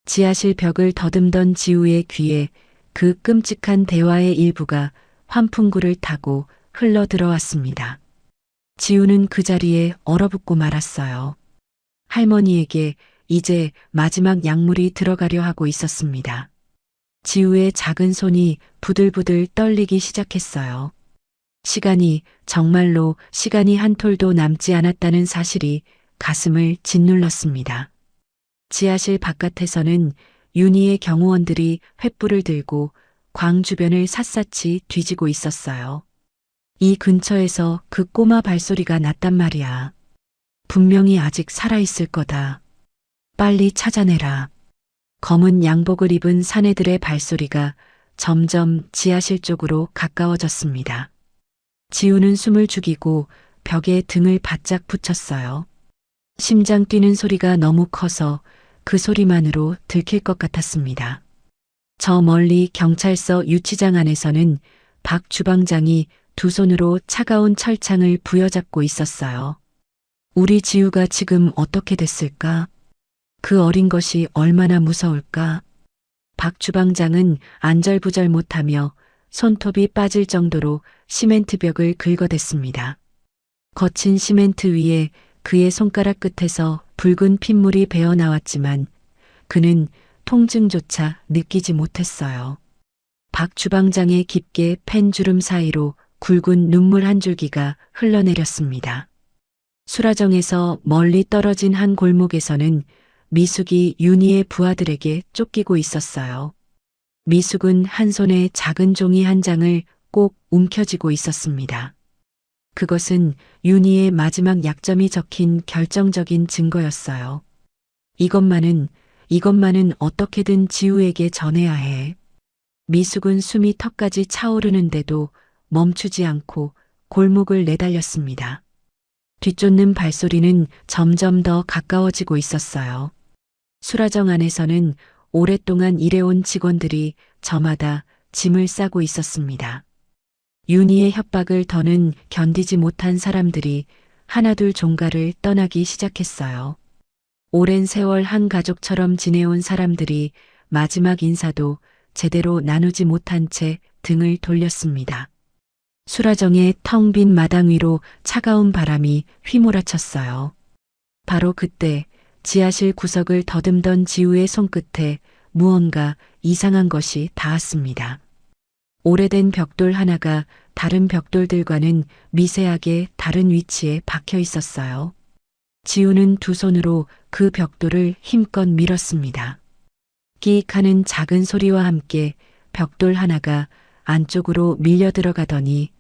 지하실 벽을 더듬던 지우의 귀에 그 끔찍한 대화의 일부가 환풍구를 타고 흘러 들어왔습니다. 지우는 그 자리에 얼어붙고 말았어요. 할머니에게 이제 마지막 약물이 들어가려 하고 있었습니다. 지우의 작은 손이 부들부들 떨리기 시작했어요. 정말로 시간이 한 톨도 남지 않았다는 사실이 가슴을 짓눌렀습니다. 지하실 바깥에서는 윤희의 경호원들이 횃불을 들고 광 주변을 샅샅이 뒤지고 있었어요. 이 근처에서 그 꼬마 발소리가 났단 말이야. 분명히 아직 살아있을 거다. 빨리 찾아내라. 검은 양복을 입은 사내들의 발소리가 점점 지하실 쪽으로 가까워졌습니다. 지우는 숨을 죽이고 벽에 등을 바짝 붙였어요. 심장 뛰는 소리가 너무 커서 그 소리만으로 들킬 것 같았습니다. 저 멀리 경찰서 유치장 안에서는 박 주방장이 두 손으로 차가운 철창을 부여잡고 있었어요. 우리 지우가 지금 어떻게 됐을까? 그 어린 것이 얼마나 무서울까? 박 주방장은 안절부절 못하며 손톱이 빠질 정도로 시멘트 벽을 긁어댔습니다. 거친 시멘트 위에 그의 손가락 끝에서 붉은 핏물이 배어 나왔지만 그는 통증조차 느끼지 못했어요. 박 주방장의 깊게 팬 주름 사이로 굵은 눈물 한 줄기가 흘러내렸습니다. 수라정에서 멀리 떨어진 한 골목에서는 미숙이 윤희의 부하들에게 쫓기고 있었어요. 미숙은 한 손에 작은 종이 한 장을 꼭 움켜쥐고 있었습니다. 그것은 윤희의 마지막 약점이 적힌 결정적인 증거였어요. 이것만은 어떻게든 지우에게 전해야 해. 미숙은 숨이 턱까지 차오르는데도 멈추지 않고 골목을 내달렸습니다. 뒤쫓는 발소리는 점점 더 가까워지고 있었어요. 수라정 안에서는 오랫동안 일해온 직원들이 저마다 짐을 싸고 있었습니다. 윤희의 협박을 더는 견디지 못한 사람들이 하나둘 종가를 떠나기 시작했어요. 오랜 세월 한 가족처럼 지내온 사람들이 마지막 인사도 제대로 나누지 못한 채 등을 돌렸습니다. 수라정의 텅 빈 마당 위로 차가운 바람이 휘몰아쳤어요. 바로 그때 지하실 구석을 더듬던 지우의 손끝에 무언가 이상한 것이 닿았습니다. 오래된 벽돌 하나가 다른 벽돌들과는 미세하게 다른 위치에 박혀 있었어요. 지우는 두 손으로 그 벽돌을 힘껏 밀었습니다. 끼익 하는 작은 소리와 함께 벽돌 하나가 안쪽으로 밀려 들어가더니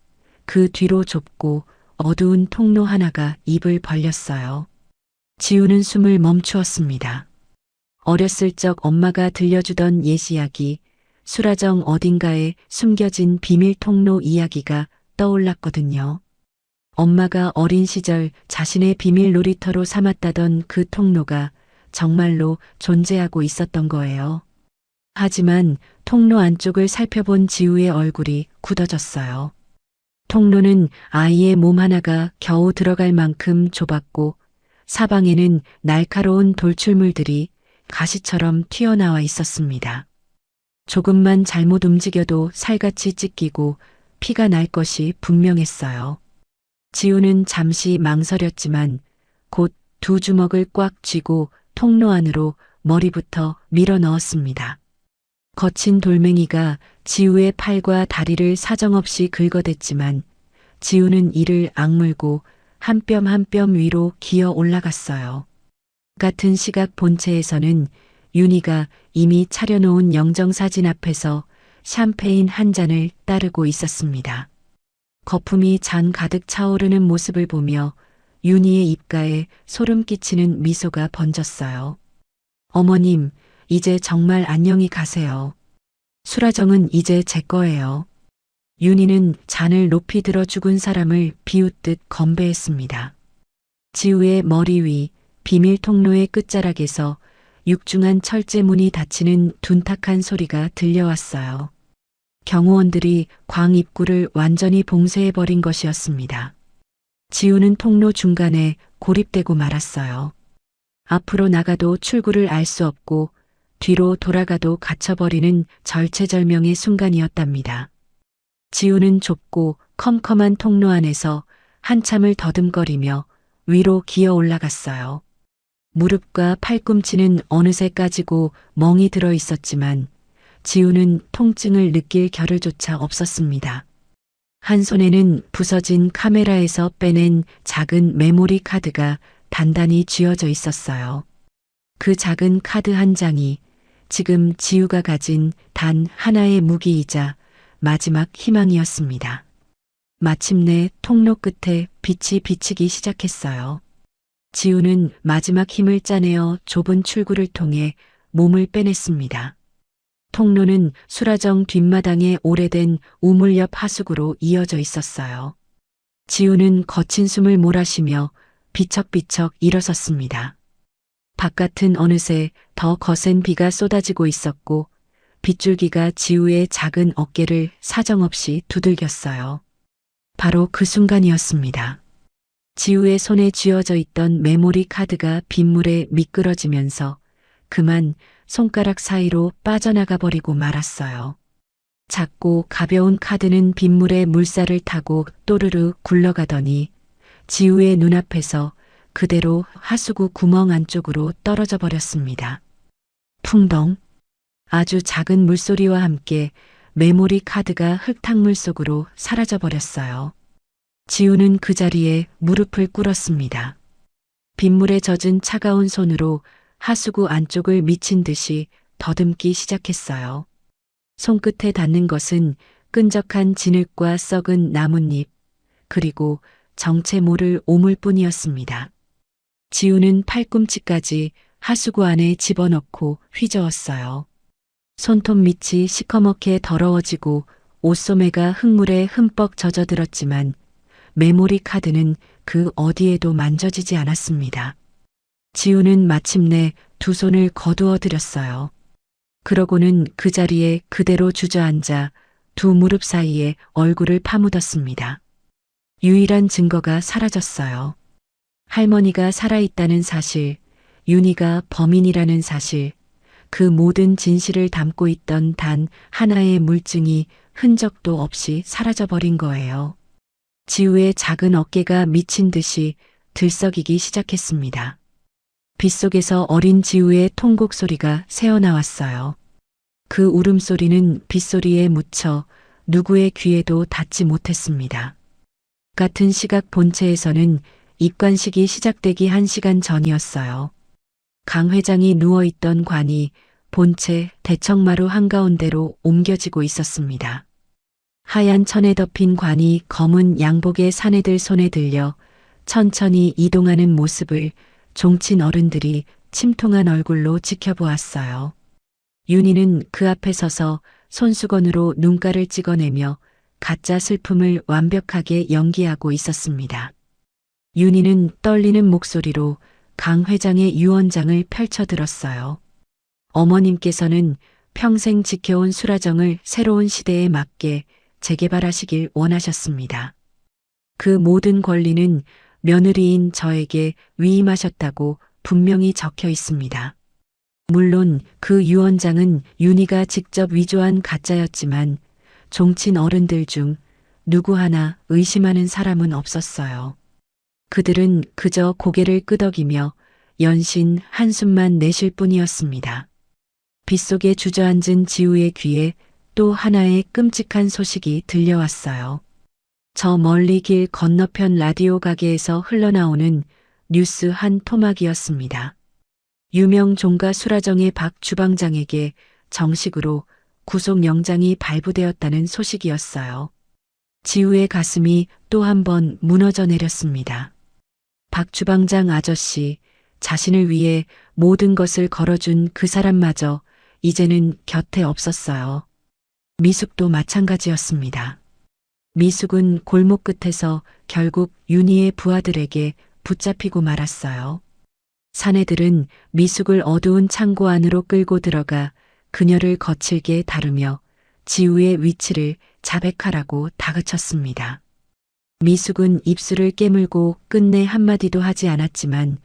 그 뒤로 좁고 어두운 통로 하나가 입을 벌렸어요. 지우는 숨을 멈추었습니다. 어렸을 적 엄마가 들려주던 옛 이야기, 수라정 어딘가에 숨겨진 비밀 통로 이야기가 떠올랐거든요. 엄마가 어린 시절 자신의 비밀 놀이터로 삼았다던 그 통로가 정말로 존재하고 있었던 거예요. 하지만 통로 안쪽을 살펴본 지우의 얼굴이 굳어졌어요. 통로는 아이의 몸 하나가 겨우 들어갈 만큼 좁았고 사방에는 날카로운 돌출물들이 가시처럼 튀어나와 있었습니다. 조금만 잘못 움직여도 살같이 찢기고 피가 날 것이 분명했어요. 지우는 잠시 망설였지만 곧 두 주먹을 꽉 쥐고 통로 안으로 머리부터 밀어 넣었습니다. 거친 돌멩이가 지우의 팔과 다리를 사정없이 긁어댔지만 지우는 이를 악물고 한 뼘 한 뼘 위로 기어 올라갔어요. 같은 시각 본체에서는 윤희가 이미 차려놓은 영정사진 앞에서 샴페인 한 잔을 따르고 있었습니다. 거품이 잔 가득 차오르는 모습을 보며 윤희의 입가에 소름 끼치는 미소가 번졌어요. 어머님, 이제 정말 안녕히 가세요. 수라정은 이제 제 거예요. 윤희는 잔을 높이 들어 죽은 사람을 비웃듯 건배했습니다. 지우의 머리 위 비밀 통로의 끝자락에서 육중한 철제문이 닫히는 둔탁한 소리가 들려왔어요. 경호원들이 광 입구를 완전히 봉쇄해버린 것이었습니다. 지우는 통로 중간에 고립되고 말았어요. 앞으로 나가도 출구를 알 수 없고 뒤로 돌아가도 갇혀버리는 절체절명의 순간이었답니다. 지우는 좁고 컴컴한 통로 안에서 한참을 더듬거리며 위로 기어 올라갔어요. 무릎과 팔꿈치는 어느새 까지고 멍이 들어 있었지만 지우는 통증을 느낄 겨를조차 없었습니다. 한 손에는 부서진 카메라에서 빼낸 작은 메모리 카드가 단단히 쥐어져 있었어요. 그 작은 카드 한 장이 지금 지우가 가진 단 하나의 무기이자 마지막 희망이었습니다. 마침내 통로 끝에 빛이 비치기 시작했어요. 지우는 마지막 힘을 짜내어 좁은 출구를 통해 몸을 빼냈습니다. 통로는 수라정 뒷마당의 오래된 우물 옆 하수구로 이어져 있었어요. 지우는 거친 숨을 몰아쉬며 비척비척 일어섰습니다. 바깥은 어느새 더 거센 비가 쏟아지고 있었고 빗줄기가 지우의 작은 어깨를 사정없이 두들겼어요. 바로 그 순간이었습니다. 지우의 손에 쥐어져 있던 메모리 카드가 빗물에 미끄러지면서 그만 손가락 사이로 빠져나가 버리고 말았어요. 작고 가벼운 카드는 빗물에 물살을 타고 또르르 굴러가더니 지우의 눈앞에서 그대로 하수구 구멍 안쪽으로 떨어져 버렸습니다. 풍덩. 아주 작은 물소리와 함께 메모리 카드가 흙탕물 속으로 사라져 버렸어요. 지우는 그 자리에 무릎을 꿇었습니다. 빗물에 젖은 차가운 손으로 하수구 안쪽을 미친 듯이 더듬기 시작했어요. 손끝에 닿는 것은 끈적한 진흙과 썩은 나뭇잎, 그리고 정체 모를 오물뿐이었습니다. 지우는 팔꿈치까지 하수구 안에 집어넣고 휘저었어요. 손톱 밑이 시커멓게 더러워지고 옷소매가 흙물에 흠뻑 젖어들었지만 메모리 카드는 그 어디에도 만져지지 않았습니다. 지우는 마침내 두 손을 거두어 들였어요. 그러고는 그 자리에 그대로 주저앉아 두 무릎 사이에 얼굴을 파묻었습니다. 유일한 증거가 사라졌어요. 할머니가 살아있다는 사실, 윤희가 범인이라는 사실, 그 모든 진실을 담고 있던 단 하나의 물증이 흔적도 없이 사라져버린 거예요. 지우의 작은 어깨가 미친 듯이 들썩이기 시작했습니다. 빗속에서 어린 지우의 통곡 소리가 새어나왔어요. 그 울음소리는 빗소리에 묻혀 누구의 귀에도 닿지 못했습니다. 같은 시각 본체에서는 입관식이 시작되기 1시간 전이었어요. 강 회장이 누워있던 관이 본체 대청마루 한가운데로 옮겨지고 있었습니다. 하얀 천에 덮인 관이 검은 양복의 사내들 손에 들려 천천히 이동하는 모습을 종친 어른들이 침통한 얼굴로 지켜보았어요. 윤희는 그 앞에 서서 손수건으로 눈가를 찍어내며 가짜 슬픔을 완벽하게 연기하고 있었습니다. 윤희는 떨리는 목소리로 강 회장의 유언장을 펼쳐들었어요. 어머님께서는 평생 지켜온 수라정을 새로운 시대에 맞게 재개발하시길 원하셨습니다. 그 모든 권리는 며느리인 저에게 위임하셨다고 분명히 적혀 있습니다. 물론 그 유언장은 윤희가 직접 위조한 가짜였지만 종친 어른들 중 누구 하나 의심하는 사람은 없었어요. 그들은 그저 고개를 끄덕이며 연신 한숨만 내쉴 뿐이었습니다. 빗속에 주저앉은 지우의 귀에 또 하나의 끔찍한 소식이 들려왔어요. 저 멀리 길 건너편 라디오 가게에서 흘러나오는 뉴스 한 토막이었습니다. 유명 종가 수라정의 박 주방장에게 정식으로 구속영장이 발부되었다는 소식이었어요. 지우의 가슴이 또 한 번 무너져 내렸습니다. 박 주방장 아저씨, 자신을 위해 모든 것을 걸어준 그 사람마저 이제는 곁에 없었어요. 미숙도 마찬가지였습니다. 미숙은 골목 끝에서 결국 윤희의 부하들에게 붙잡히고 말았어요. 사내들은 미숙을 어두운 창고 안으로 끌고 들어가 그녀를 거칠게 다루며 지우의 위치를 자백하라고 다그쳤습니다. 미숙은 입술을 깨물고 끝내 한마디도 하지 않았지만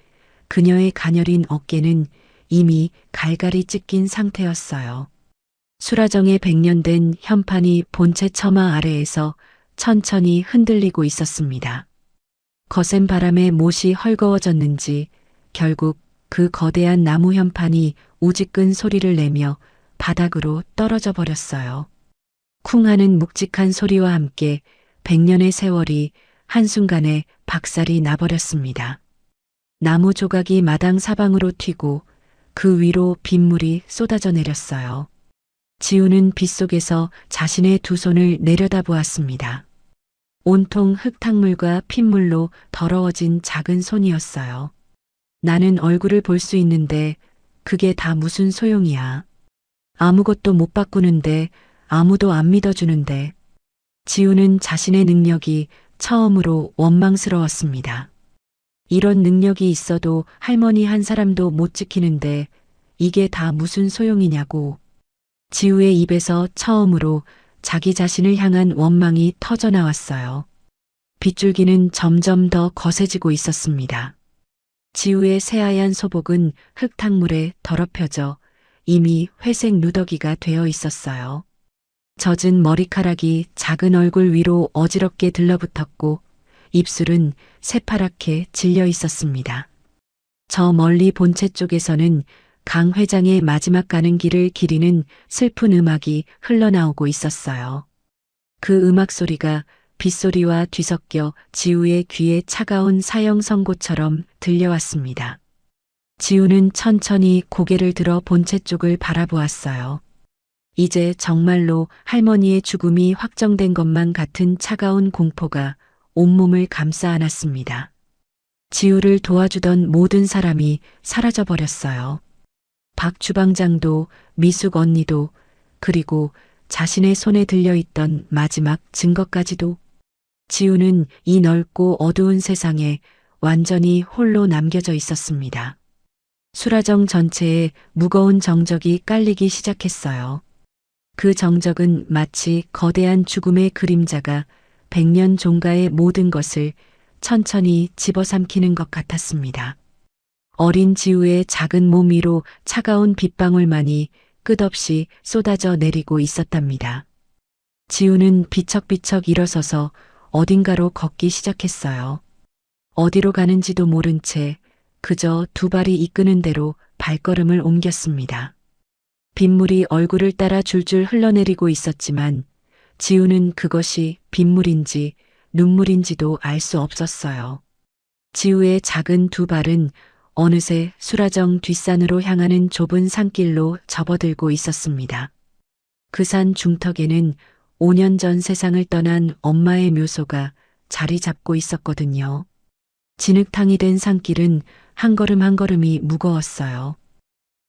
그녀의 가녀린 어깨는 이미 갈갈이 찢긴 상태였어요. 수라정의 100년 된 현판이 본체 처마 아래에서 천천히 흔들리고 있었습니다. 거센 바람에 못이 헐거워졌는지 결국 그 거대한 나무 현판이 우지끈 소리를 내며 바닥으로 떨어져 버렸어요. 쿵 하는 묵직한 소리와 함께 100년의 세월이 한순간에 박살이 나버렸습니다. 나무 조각이 마당 사방으로 튀고 그 위로 빗물이 쏟아져 내렸어요. 지우는 빗속에서 자신의 두 손을 내려다보았습니다. 온통 흙탕물과 핏물로 더러워진 작은 손이었어요. 나는 얼굴을 볼 수 있는데 그게 다 무슨 소용이야. 아무것도 못 바꾸는데 아무도 안 믿어주는데. 지우는 자신의 능력이 처음으로 원망스러웠습니다. 이런 능력이 있어도 할머니 한 사람도 못 지키는데 이게 다 무슨 소용이냐고. 지우의 입에서 처음으로 자기 자신을 향한 원망이 터져나왔어요. 빗줄기는 점점 더 거세지고 있었습니다. 지우의 새하얀 소복은 흙탕물에 더럽혀져 이미 회색 누더기가 되어 있었어요. 젖은 머리카락이 작은 얼굴 위로 어지럽게 들러붙었고 입술은 새파랗게 질려 있었습니다. 저 멀리 본체 쪽에서는 강 회장의 마지막 가는 길을 기리는 슬픈 음악이 흘러나오고 있었어요. 그 음악 소리가 빗소리와 뒤섞여 지우의 귀에 차가운 사형 선고처럼 들려왔습니다. 지우는 천천히 고개를 들어 본체 쪽을 바라보았어요. 이제 정말로 할머니의 죽음이 확정된 것만 같은 차가운 공포가 온몸을 감싸 안았습니다. 지우를 도와주던 모든 사람이 사라져버렸어요. 박 주방장도, 미숙 언니도, 그리고 자신의 손에 들려있던 마지막 증거까지도. 지우는 이 넓고 어두운 세상에 완전히 홀로 남겨져 있었습니다. 수라정 전체에 무거운 정적이 깔리기 시작했어요. 그 정적은 마치 거대한 죽음의 그림자가 백년 종가의 모든 것을 천천히 집어삼키는 것 같았습니다. 어린 지우의 작은 몸 위로 차가운 빗방울만이 끝없이 쏟아져 내리고 있었답니다. 지우는 비척비척 일어서서 어딘가로 걷기 시작했어요. 어디로 가는지도 모른 채 그저 두 발이 이끄는 대로 발걸음을 옮겼습니다. 빗물이 얼굴을 따라 줄줄 흘러내리고 있었지만 지우는 그것이 빗물인지 눈물인지도 알 수 없었어요. 지우의 작은 두 발은 어느새 수라정 뒷산으로 향하는 좁은 산길로 접어들고 있었습니다. 그 산 중턱에는 5년 전 세상을 떠난 엄마의 묘소가 자리 잡고 있었거든요. 진흙탕이 된 산길은 한 걸음 한 걸음이 무거웠어요.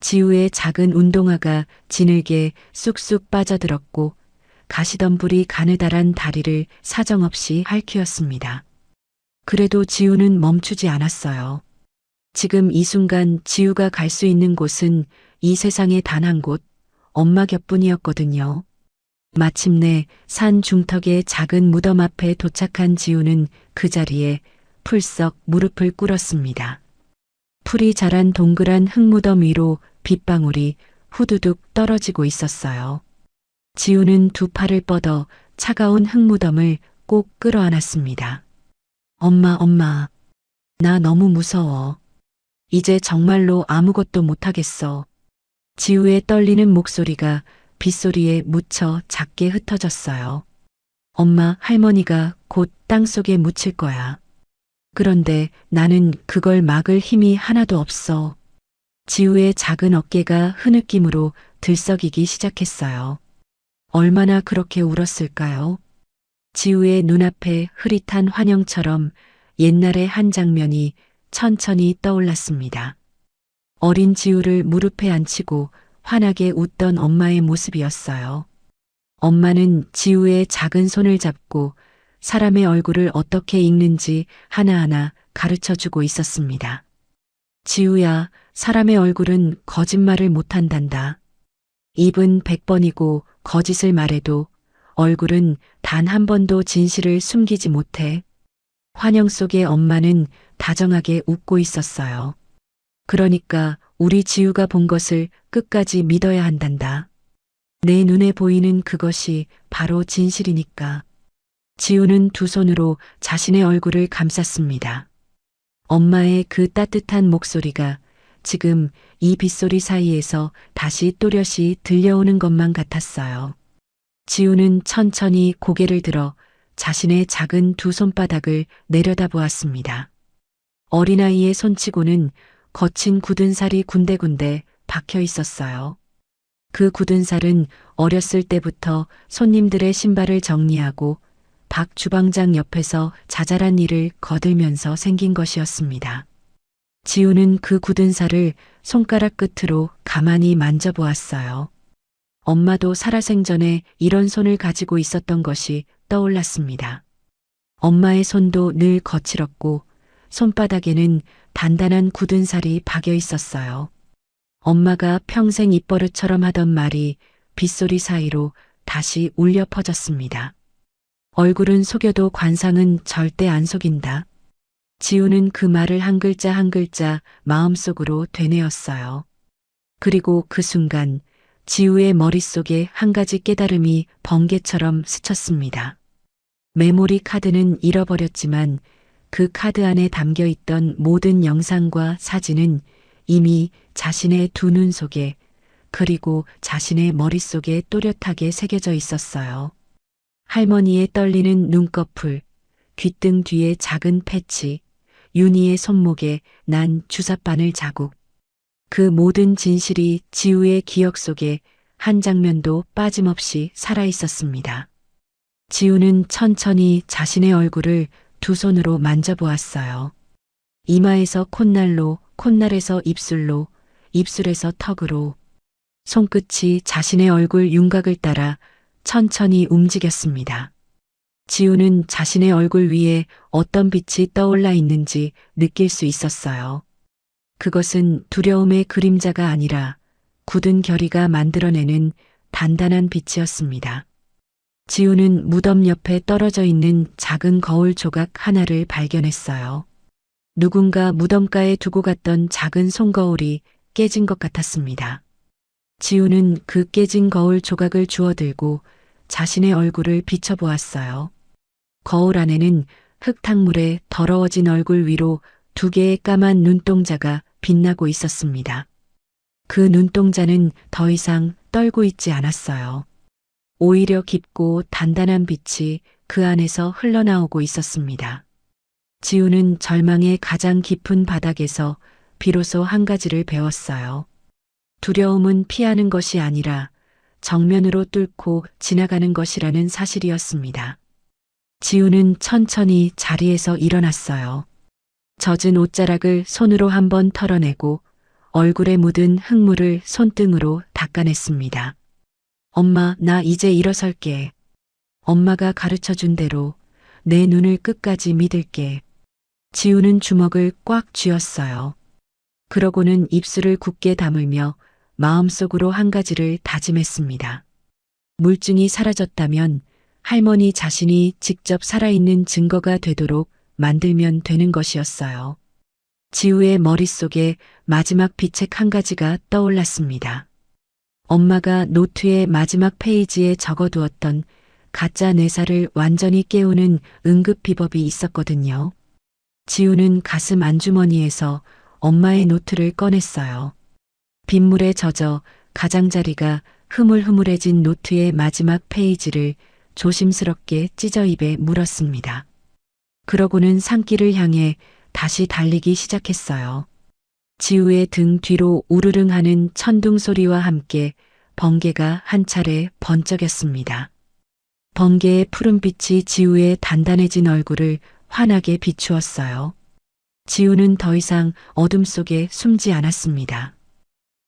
지우의 작은 운동화가 진흙에 쑥쑥 빠져들었고 가시덤불이 가느다란 다리를 사정없이 핥히었습니다. 그래도 지우는 멈추지 않았어요. 지금 이 순간 지우가 갈 수 있는 곳은 이 세상에 단 한 곳, 엄마 곁뿐이었거든요. 마침내 산 중턱의 작은 무덤 앞에 도착한 지우는 그 자리에 풀썩 무릎을 꿇었습니다. 풀이 자란 동그란 흙무덤 위로 빗방울이 후두둑 떨어지고 있었어요. 지우는 두 팔을 뻗어 차가운 흙무덤을 꼭 끌어안았습니다. 엄마, 엄마. 나 너무 무서워. 이제 정말로 아무것도 못하겠어. 지우의 떨리는 목소리가 빗소리에 묻혀 작게 흩어졌어요. 엄마, 할머니가 곧 땅속에 묻힐 거야. 그런데 나는 그걸 막을 힘이 하나도 없어. 지우의 작은 어깨가 흐느낌으로 들썩이기 시작했어요. 얼마나 그렇게 울었을까요? 지우의 눈앞에 흐릿한 환영처럼 옛날의 한 장면이 천천히 떠올랐습니다. 어린 지우를 무릎에 앉히고 환하게 웃던 엄마의 모습이었어요. 엄마는 지우의 작은 손을 잡고 사람의 얼굴을 어떻게 읽는지 하나하나 가르쳐주고 있었습니다. 지우야, 사람의 얼굴은 거짓말을 못한단다. 입은 100번이고 거짓을 말해도 얼굴은 단 한 번도 진실을 숨기지 못해. 환영 속에 엄마는 다정하게 웃고 있었어요. 그러니까 우리 지우가 본 것을 끝까지 믿어야 한단다. 내 눈에 보이는 그것이 바로 진실이니까. 지우는 두 손으로 자신의 얼굴을 감쌌습니다. 엄마의 그 따뜻한 목소리가 지금 이 빗소리 사이에서 다시 또렷이 들려오는 것만 같았어요. 지우는 천천히 고개를 들어 자신의 작은 두 손바닥을 내려다보았습니다. 어린아이의 손치고는 거친 굳은 살이 군데군데 박혀 있었어요. 그 굳은 살은 어렸을 때부터 손님들의 신발을 정리하고 박 주방장 옆에서 자잘한 일을 거들면서 생긴 것이었습니다. 지우는 그 굳은 살을 손가락 끝으로 가만히 만져보았어요. 엄마도 살아생전에 이런 손을 가지고 있었던 것이 떠올랐습니다. 엄마의 손도 늘 거칠었고 손바닥에는 단단한 굳은 살이 박여 있었어요. 엄마가 평생 입버릇처럼 하던 말이 빗소리 사이로 다시 울려 퍼졌습니다. 얼굴은 속여도 관상은 절대 안 속인다. 지우는 그 말을 한 글자 한 글자 마음속으로 되뇌었어요. 그리고 그 순간 지우의 머릿속에 한 가지 깨달음이 번개처럼 스쳤습니다. 메모리 카드는 잃어버렸지만 그 카드 안에 담겨 있던 모든 영상과 사진은 이미 자신의 두 눈 속에 그리고 자신의 머릿속에 또렷하게 새겨져 있었어요. 할머니의 떨리는 눈꺼풀, 귓등 뒤에 작은 패치, 윤희의 손목에 난 주사바늘 자국. 그 모든 진실이 지우의 기억 속에 한 장면도 빠짐없이 살아 있었습니다. 지우는 천천히 자신의 얼굴을 두 손으로 만져보았어요. 이마에서 콧날로, 콧날에서 입술로, 입술에서 턱으로, 손끝이 자신의 얼굴 윤곽을 따라 천천히 움직였습니다. 지우는 자신의 얼굴 위에 어떤 빛이 떠올라 있는지 느낄 수 있었어요. 그것은 두려움의 그림자가 아니라 굳은 결의가 만들어내는 단단한 빛이었습니다. 지우는 무덤 옆에 떨어져 있는 작은 거울 조각 하나를 발견했어요. 누군가 무덤가에 두고 갔던 작은 송거울이 깨진 것 같았습니다. 지우는 그 깨진 거울 조각을 주워들고 자신의 얼굴을 비춰보았어요. 거울 안에는 흙탕물에 더러워진 얼굴 위로 두 개의 까만 눈동자가 빛나고 있었습니다. 그 눈동자는 더 이상 떨고 있지 않았어요. 오히려 깊고 단단한 빛이 그 안에서 흘러나오고 있었습니다. 지우는 절망의 가장 깊은 바닥에서 비로소 한 가지를 배웠어요. 두려움은 피하는 것이 아니라 정면으로 뚫고 지나가는 것이라는 사실이었습니다. 지우는 천천히 자리에서 일어났어요. 젖은 옷자락을 손으로 한번 털어내고 얼굴에 묻은 흙물을 손등으로 닦아냈습니다. 엄마, 나 이제 일어설게. 엄마가 가르쳐준 대로 내 눈을 끝까지 믿을게. 지우는 주먹을 꽉 쥐었어요. 그러고는 입술을 굳게 다물며 마음속으로 한 가지를 다짐했습니다. 물증이 사라졌다면 할머니 자신이 직접 살아있는 증거가 되도록 만들면 되는 것이었어요. 지우의 머릿속에 마지막 비책 한 가지가 떠올랐습니다. 엄마가 노트의 마지막 페이지에 적어두었던 가짜 뇌사를 완전히 깨우는 응급 비법이 있었거든요. 지우는 가슴 안주머니에서 엄마의 노트를 꺼냈어요. 빗물에 젖어 가장자리가 흐물흐물해진 노트의 마지막 페이지를 조심스럽게 찢어 입에 물었습니다. 그러고는 산길을 향해 다시 달리기 시작했어요. 지우의 등 뒤로 우르릉 하는 천둥 소리와 함께 번개가 한 차례 번쩍였습니다. 번개의 푸른빛이 지우의 단단해진 얼굴을 환하게 비추었어요. 지우는 더 이상 어둠 속에 숨지 않았습니다.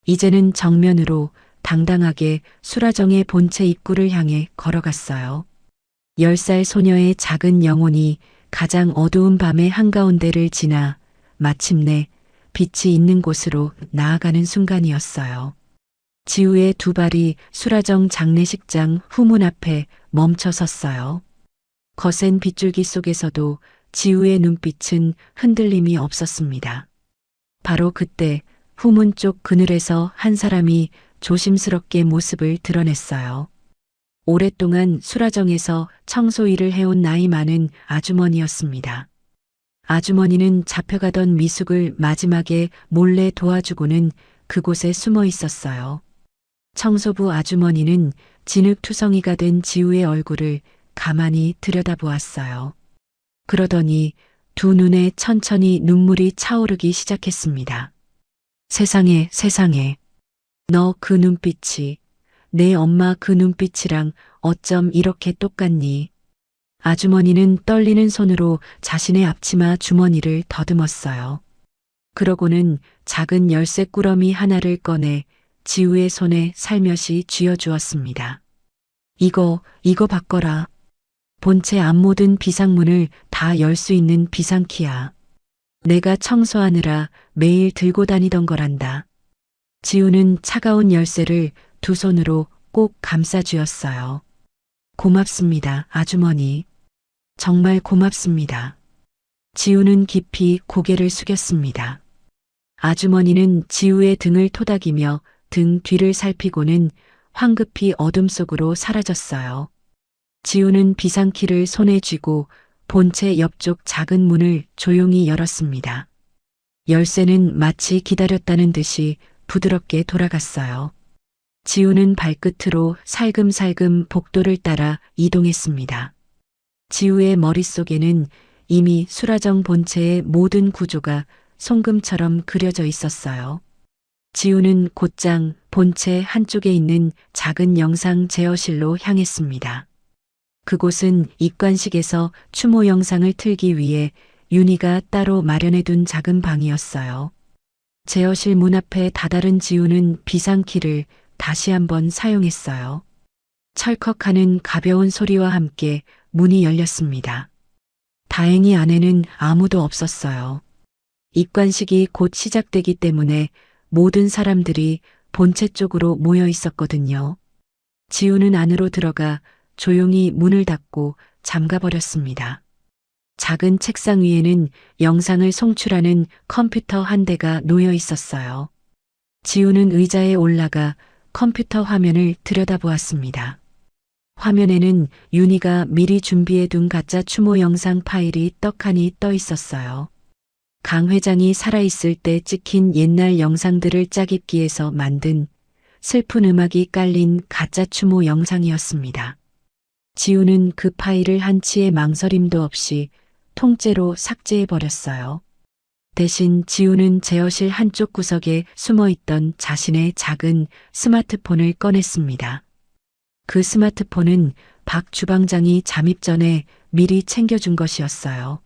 이제는 정면으로 당당하게 수라정의 본체 입구를 향해 걸어갔어요. 10살 소녀의 작은 영혼이 가장 어두운 밤의 한가운데를 지나 마침내 빛이 있는 곳으로 나아가는 순간이었어요. 지우의 두 발이 수라정 장례식장 후문 앞에 멈춰 섰어요. 거센 빗줄기 속에서도 지우의 눈빛은 흔들림이 없었습니다. 바로 그때 후문 쪽 그늘에서 한 사람이 조심스럽게 모습을 드러냈어요. 오랫동안 수라정에서 청소 일을 해온 나이 많은 아주머니였습니다. 아주머니는 잡혀가던 미숙을 마지막에 몰래 도와주고는 그곳에 숨어 있었어요. 청소부 아주머니는 진흙투성이가 된 지우의 얼굴을 가만히 들여다보았어요. 그러더니 두 눈에 천천히 눈물이 차오르기 시작했습니다. 세상에, 세상에. 너 그 눈빛이 내 엄마 그 눈빛이랑 어쩜 이렇게 똑같니? 아주머니는 떨리는 손으로 자신의 앞치마 주머니를 더듬었어요. 그러고는 작은 열쇠 꾸러미 하나를 꺼내 지우의 손에 살며시 쥐어주었습니다. 이거 바꿔라. 본체 안 모든 비상문을 다 열 수 있는 비상키야. 내가 청소하느라 매일 들고 다니던 거란다. 지우는 차가운 열쇠를 두 손으로 꼭 감싸 쥐었어요. 고맙습니다, 아주머니. 정말 고맙습니다. 지우는 깊이 고개를 숙였습니다. 아주머니는 지우의 등을 토닥이며 등 뒤를 살피고는 황급히 어둠 속으로 사라졌어요. 지우는 비상키를 손에 쥐고 본체 옆쪽 작은 문을 조용히 열었습니다. 열쇠는 마치 기다렸다는 듯이 부드럽게 돌아갔어요. 지우는 발끝으로 살금살금 복도를 따라 이동했습니다. 지우의 머릿속에는 이미 수라정 본체의 모든 구조가 송금처럼 그려져 있었어요. 지우는 곧장 본체 한쪽에 있는 작은 영상 제어실로 향했습니다. 그곳은 입관식에서 추모 영상을 틀기 위해 윤희가 따로 마련해둔 작은 방이었어요. 제어실 문 앞에 다다른 지우는 비상키를 다시 한번 사용했어요. 철컥하는 가벼운 소리와 함께 문이 열렸습니다. 다행히 안에는 아무도 없었어요. 입관식이 곧 시작되기 때문에 모든 사람들이 본체 쪽으로 모여 있었거든요. 지우는 안으로 들어가 조용히 문을 닫고 잠가버렸습니다. 작은 책상 위에는 영상을 송출하는 컴퓨터 한 대가 놓여 있었어요. 지우는 의자에 올라가 컴퓨터 화면을 들여다보았습니다. 화면에는 윤희가 미리 준비해둔 가짜 추모 영상 파일이 떡하니 떠 있었어요. 강 회장이 살아있을 때 찍힌 옛날 영상들을 짜깁기해서 만든 슬픈 음악이 깔린 가짜 추모 영상이었습니다. 지우는 그 파일을 한치의 망설임도 없이 통째로 삭제해버렸어요. 대신 지우는 제어실 한쪽 구석에 숨어있던 자신의 작은 스마트폰을 꺼냈습니다. 그 스마트폰은 박 주방장이 잠입 전에 미리 챙겨준 것이었어요.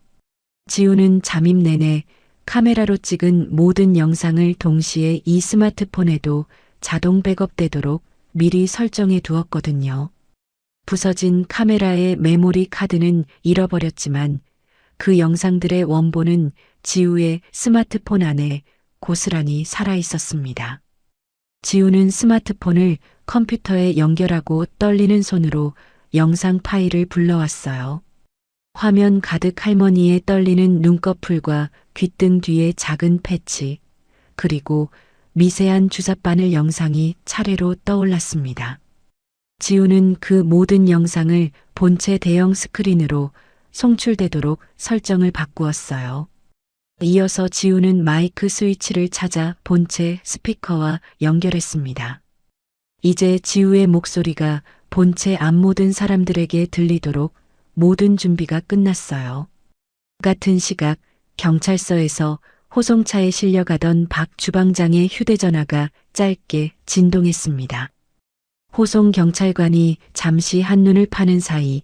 지우는 잠입 내내 카메라로 찍은 모든 영상을 동시에 이 스마트폰에도 자동 백업되도록 미리 설정해 두었거든요. 부서진 카메라의 메모리 카드는 잃어버렸지만 그 영상들의 원본은 지우의 스마트폰 안에 고스란히 살아 있었습니다. 지우는 스마트폰을 컴퓨터에 연결하고 떨리는 손으로 영상 파일을 불러왔어요. 화면 가득 할머니의 떨리는 눈꺼풀과 귓등 뒤에 작은 패치, 그리고 미세한 주사바늘 영상이 차례로 떠올랐습니다. 지우는 그 모든 영상을 본체 대형 스크린으로 송출되도록 설정을 바꾸었어요. 이어서 지우는 마이크 스위치를 찾아 본체 스피커와 연결했습니다. 이제 지우의 목소리가 본체 앞 모든 사람들에게 들리도록 모든 준비가 끝났어요. 같은 시각 경찰서에서 호송차에 실려가던 박 주방장의 휴대전화가 짧게 진동했습니다. 호송 경찰관이 잠시 한눈을 파는 사이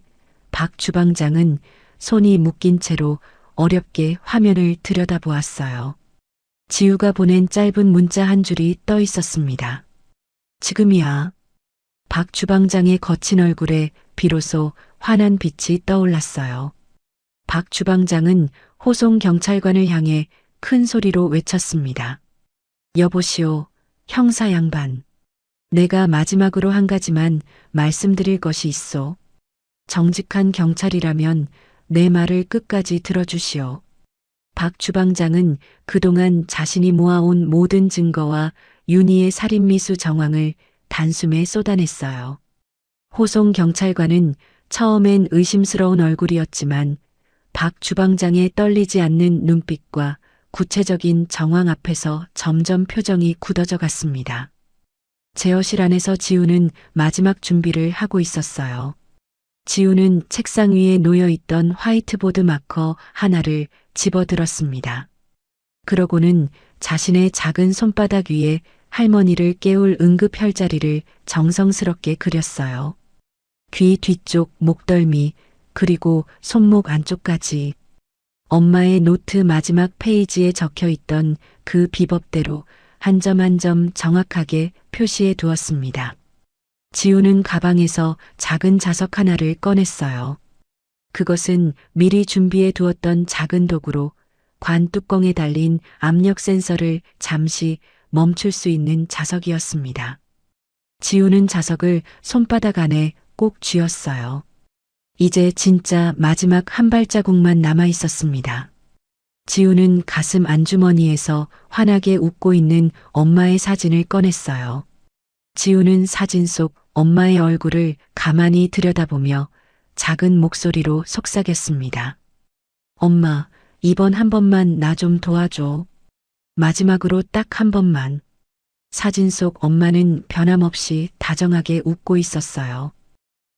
박 주방장은 손이 묶인 채로 어렵게 화면을 들여다보았어요. 지우가 보낸 짧은 문자 한 줄이 떠 있었습니다. 지금이야. 박 주방장의 거친 얼굴에 비로소 환한 빛이 떠올랐어요. 박 주방장은 호송 경찰관을 향해 큰 소리로 외쳤습니다. 여보시오, 형사 양반. 내가 마지막으로 한 가지만 말씀드릴 것이 있어. 정직한 경찰이라면 내 말을 끝까지 들어주시오. 박 주방장은 그동안 자신이 모아온 모든 증거와 윤희의 살인미수 정황을 단숨에 쏟아냈어요. 호송 경찰관은 처음엔 의심스러운 얼굴이었지만 박 주방장의 떨리지 않는 눈빛과 구체적인 정황 앞에서 점점 표정이 굳어져 갔습니다. 제어실 안에서 지우는 마지막 준비를 하고 있었어요. 지우는 책상 위에 놓여있던 화이트보드 마커 하나를 집어들었습니다. 그러고는 자신의 작은 손바닥 위에 할머니를 깨울 응급 혈자리를 정성스럽게 그렸어요. 귀 뒤쪽 목덜미 그리고 손목 안쪽까지 엄마의 노트 마지막 페이지에 적혀있던 그 비법대로 한 점 한 점 정확하게 표시해 두었습니다. 지우는 가방에서 작은 자석 하나를 꺼냈어요. 그것은 미리 준비해 두었던 작은 도구로 관 뚜껑에 달린 압력 센서를 잠시 멈출 수 있는 자석이었습니다. 지우는 자석을 손바닥 안에 꼭 쥐었어요. 이제 진짜 마지막 한 발자국만 남아 있었습니다. 지우는 가슴 안주머니에서 환하게 웃고 있는 엄마의 사진을 꺼냈어요. 지우는 사진 속 엄마의 얼굴을 가만히 들여다보며 작은 목소리로 속삭였습니다. 엄마, 이번 한 번만 나 좀 도와줘. 마지막으로 딱 한 번만. 사진 속 엄마는 변함없이 다정하게 웃고 있었어요.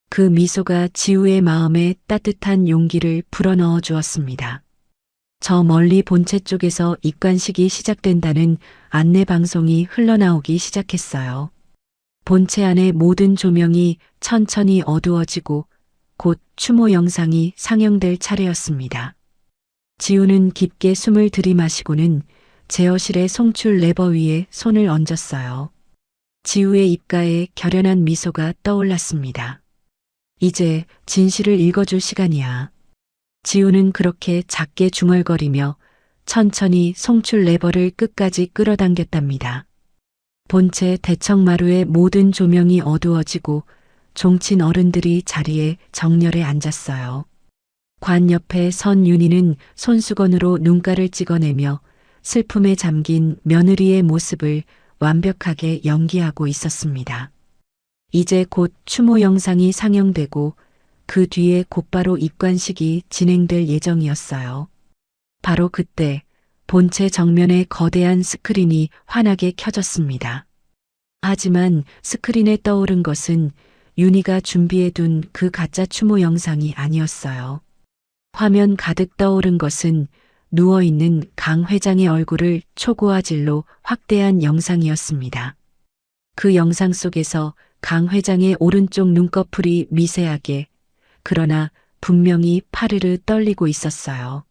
그 미소가 지우의 마음에 따뜻한 용기를 불어넣어 주었습니다. 저 멀리 본체 쪽에서 입관식이 시작된다는 안내 방송이 흘러나오기 시작했어요. 본체 안의 모든 조명이 천천히 어두워지고 곧 추모 영상이 상영될 차례였습니다. 지우는 깊게 숨을 들이마시고는 제어실의 송출 레버 위에 손을 얹었어요. 지우의 입가에 결연한 미소가 떠올랐습니다. 이제 진실을 읽어줄 시간이야. 지우는 그렇게 작게 중얼거리며 천천히 송출 레버를 끝까지 끌어당겼답니다. 본체 대청마루의 모든 조명이 어두워지고 종친 어른들이 자리에 정렬해 앉았어요. 관 옆에 선 윤희는 손수건으로 눈가를 찍어내며 슬픔에 잠긴 며느리의 모습을 완벽하게 연기하고 있었습니다. 이제 곧 추모 영상이 상영되고 그 뒤에 곧바로 입관식이 진행될 예정이었어요. 바로 그때 본체 정면에 거대한 스크린이 환하게 켜졌습니다. 하지만 스크린에 떠오른 것은 윤희가 준비해둔 그 가짜 추모 영상이 아니었어요. 화면 가득 떠오른 것은 누워있는 강 회장의 얼굴을 초고화질로 확대한 영상이었습니다. 그 영상 속에서 강 회장의 오른쪽 눈꺼풀이 미세하게, 그러나 분명히 파르르 떨리고 있었어요.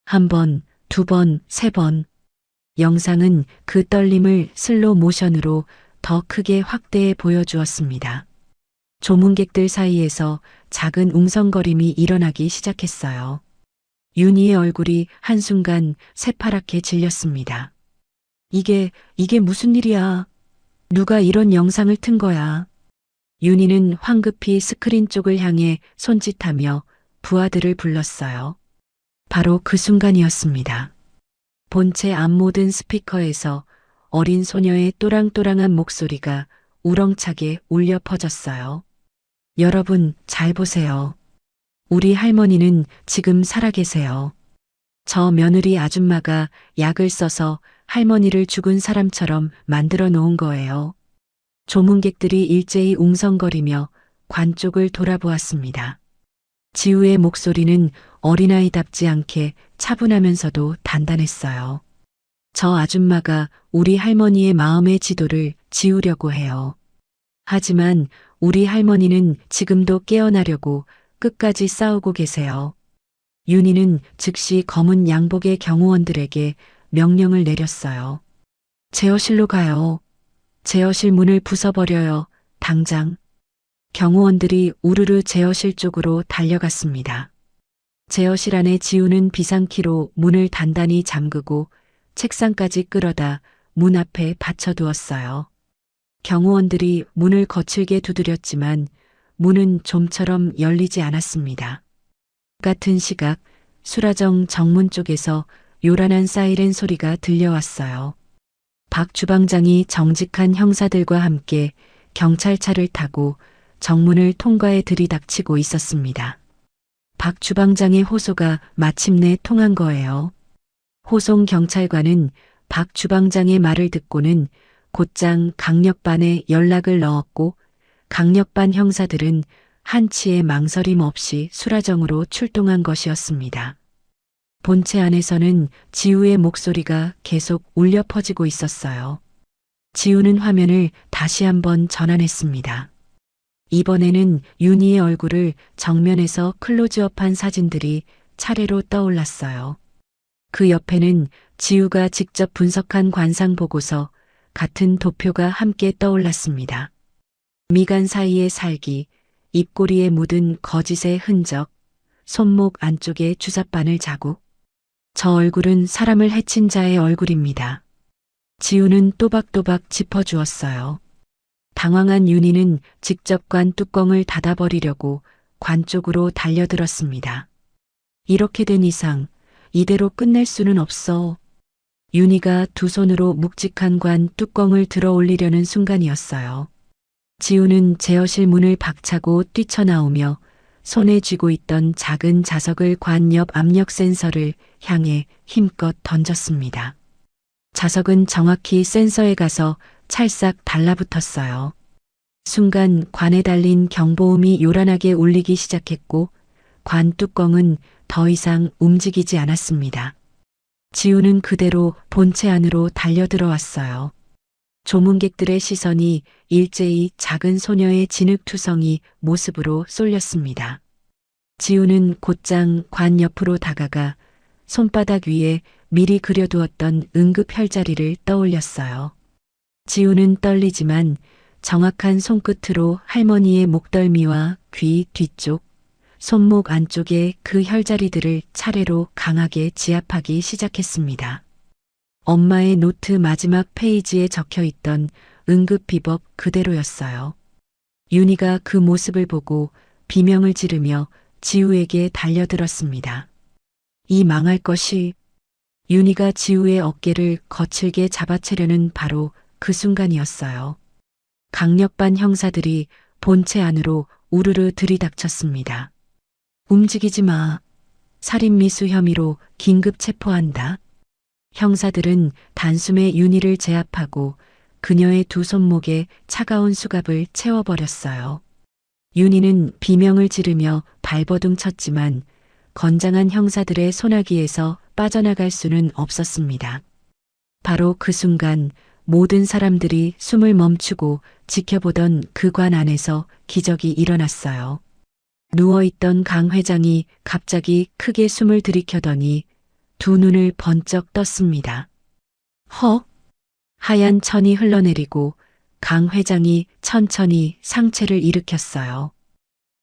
한 번, 두 번, 세 번. 영상은 그 떨림을 슬로 모션으로 더 크게 확대해 보여주었습니다. 조문객들 사이에서 작은 웅성거림이 일어나기 시작했어요. 윤희의 얼굴이 한순간 새파랗게 질렸습니다. 이게 무슨 일이야? 누가 이런 영상을 튼 거야? 윤희는 황급히 스크린 쪽을 향해 손짓하며 부하들을 불렀어요. 바로 그 순간이었습니다. 본체 앞 모든 스피커에서 어린 소녀의 또랑또랑한 목소리가 우렁차게 울려 퍼졌어요. 여러분, 잘 보세요. 우리 할머니는 지금 살아계세요. 저 며느리 아줌마가 약을 써서 할머니를 죽은 사람처럼 만들어 놓은 거예요. 조문객들이 일제히 웅성거리며 관 쪽을 돌아보았습니다. 지우의 목소리는 어린아이답지 않게 차분하면서도 단단했어요. 저 아줌마가 우리 할머니의 마음의 지도를 지우려고 해요. 하지만 우리 할머니는 지금도 깨어나려고 끝까지 싸우고 계세요. 윤희는 즉시 검은 양복의 경호원들에게 명령을 내렸어요. 제어실로 가요. 제어실 문을 부숴버려요. 당장. 경호원들이 우르르 제어실 쪽으로 달려갔습니다. 제어실 안에 지우는 비상키로 문을 단단히 잠그고 책상까지 끌어다 문 앞에 받쳐두었어요. 경호원들이 문을 거칠게 두드렸지만 문은 좀처럼 열리지 않았습니다. 같은 시각 수라정 정문 쪽에서 요란한 사이렌 소리가 들려왔어요. 박 주방장이 정직한 형사들과 함께 경찰차를 타고 정문을 통과해 들이닥치고 있었습니다. 박 주방장의 호소가 마침내 통한 거예요. 호송 경찰관은 박 주방장의 말을 듣고는 곧장 강력반에 연락을 넣었고 강력반 형사들은 한치의 망설임 없이 수라정으로 출동한 것이었습니다. 본체 안에서는 지우의 목소리가 계속 울려 퍼지고 있었어요. 지우는 화면을 다시 한번 전환했습니다. 이번에는 윤희의 얼굴을 정면에서 클로즈업한 사진들이 차례로 떠올랐어요. 그 옆에는 지우가 직접 분석한 관상 보고서 같은 도표가 함께 떠올랐습니다. 미간 사이의 살기, 입꼬리에 묻은 거짓의 흔적, 손목 안쪽에 주삿바늘 자국. 저 얼굴은 사람을 해친 자의 얼굴입니다. 지우는 또박또박 짚어주었어요. 당황한 윤희는 직접 관 뚜껑을 닫아버리려고 관 쪽으로 달려들었습니다. 이렇게 된 이상 이대로 끝낼 수는 없어. 윤희가 두 손으로 묵직한 관 뚜껑을 들어 올리려는 순간이었어요. 지우는 제어실 문을 박차고 뛰쳐나오며 손에 쥐고 있던 작은 자석을 관 옆 압력 센서를 향해 힘껏 던졌습니다. 자석은 정확히 센서에 가서 찰싹 달라붙었어요. 순간 관에 달린 경보음이 요란하게 울리기 시작했고 관 뚜껑은 더 이상 움직이지 않았습니다. 지우는 그대로 본체 안으로 달려들어왔어요. 조문객들의 시선이 일제히 작은 소녀의 진흙투성이 모습으로 쏠렸습니다. 지우는 곧장 관 옆으로 다가가 손바닥 위에 미리 그려두었던 응급 혈자리를 떠올렸어요. 지우는 떨리지만 정확한 손끝으로 할머니의 목덜미와 귀 뒤쪽, 손목 안쪽에 그 혈자리들을 차례로 강하게 지압하기 시작했습니다. 엄마의 노트 마지막 페이지에 적혀 있던 응급 비법 그대로였어요. 윤희가 그 모습을 보고 비명을 지르며 지우에게 달려들었습니다. 이 망할 것이. 윤희가 지우의 어깨를 거칠게 잡아채려는 바로 그 순간이었어요. 강력반 형사들이 본체 안으로 우르르 들이닥쳤습니다. 움직이지 마. 살인미수 혐의로 긴급 체포한다. 형사들은 단숨에 윤희를 제압하고 그녀의 두 손목에 차가운 수갑을 채워버렸어요. 윤희는 비명을 지르며 발버둥 쳤지만 건장한 형사들의 소나기에서 빠져나갈 수는 없었습니다. 바로 그 순간 모든 사람들이 숨을 멈추고 지켜보던 그 관 안에서 기적이 일어났어요. 누워있던 강 회장이 갑자기 크게 숨을 들이켜더니 두 눈을 번쩍 떴습니다. 헉! 하얀 천이 흘러내리고 강 회장이 천천히 상체를 일으켰어요.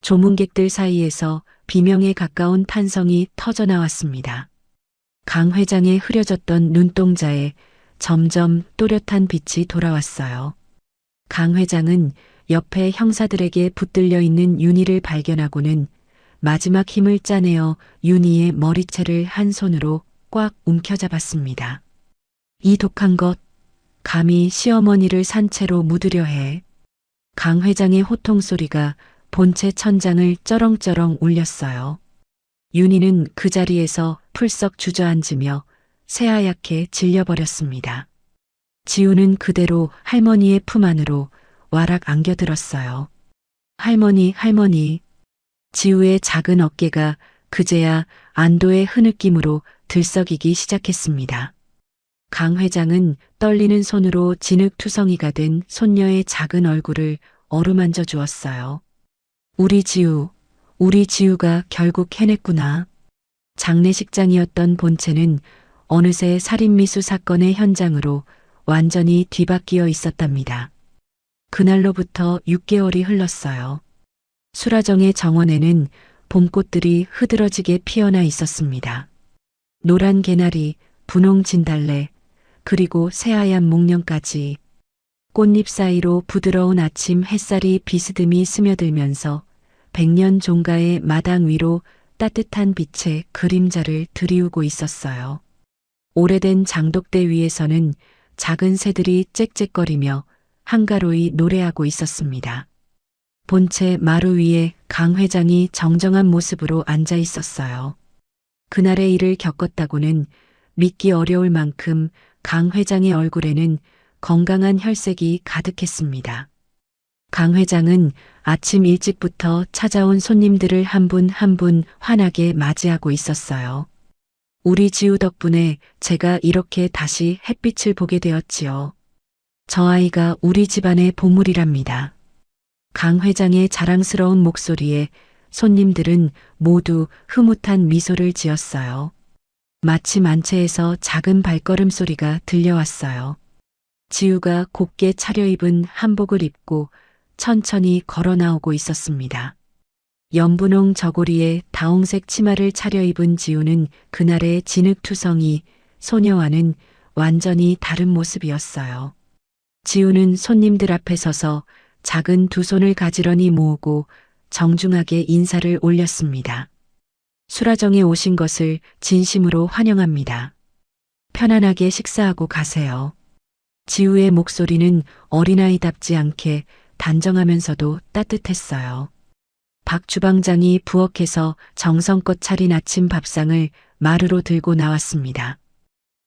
조문객들 사이에서 비명에 가까운 탄성이 터져나왔습니다. 강 회장의 흐려졌던 눈동자에 점점 또렷한 빛이 돌아왔어요. 강 회장은 옆에 형사들에게 붙들려 있는 윤희를 발견하고는 마지막 힘을 짜내어 윤희의 머리채를 한 손으로 꽉 움켜잡았습니다. 이 독한 것, 감히 시어머니를 산채로 묻으려 해. 강 회장의 호통 소리가 본체 천장을 쩌렁쩌렁 울렸어요. 윤희는 그 자리에서 풀썩 주저앉으며 새하얗게 질려버렸습니다. 지우는 그대로 할머니의 품 안으로 와락 안겨들었어요. 할머니, 할머니. 지우의 작은 어깨가 그제야 안도의 흐느낌으로 들썩이기 시작했습니다. 강 회장은 떨리는 손으로 진흙투성이가 된 손녀의 작은 얼굴을 어루만져 주었어요. 우리 지우가 결국 해냈구나. 장례식장이었던 본체는 어느새 살인미수 사건의 현장으로 완전히 뒤바뀌어 있었답니다. 그날로부터 6개월이 흘렀어요. 수라정의 정원에는 봄꽃들이 흐드러지게 피어나 있었습니다. 노란 개나리, 분홍 진달래, 그리고 새하얀 목련까지 꽃잎 사이로 부드러운 아침 햇살이 비스듬히 스며들면서 백년 종가의 마당 위로 따뜻한 빛의 그림자를 드리우고 있었어요. 오래된 장독대 위에서는 작은 새들이 짹짹거리며 한가로이 노래하고 있었습니다. 본체 마루 위에 강 회장이 정정한 모습으로 앉아 있었어요. 그날의 일을 겪었다고는 믿기 어려울 만큼 강 회장의 얼굴에는 건강한 혈색이 가득했습니다. 강 회장은 아침 일찍부터 찾아온 손님들을 한 분 한 분 환하게 맞이하고 있었어요. 우리 지우 덕분에 제가 이렇게 다시 햇빛을 보게 되었지요. 저 아이가 우리 집안의 보물이랍니다. 강 회장의 자랑스러운 목소리에 손님들은 모두 흐뭇한 미소를 지었어요. 마침 안채에서 작은 발걸음 소리가 들려왔어요. 지우가 곱게 차려입은 한복을 입고 천천히 걸어 나오고 있었습니다. 연분홍 저고리에 다홍색 치마를 차려입은 지우는 그날의 진흙투성이 소녀와는 완전히 다른 모습이었어요. 지우는 손님들 앞에 서서 작은 두 손을 가지런히 모으고 정중하게 인사를 올렸습니다. 수라정에 오신 것을 진심으로 환영합니다. 편안하게 식사하고 가세요. 지우의 목소리는 어린아이답지 않게 단정하면서도 따뜻했어요. 박 주방장이 부엌에서 정성껏 차린 아침 밥상을 마루로 들고 나왔습니다.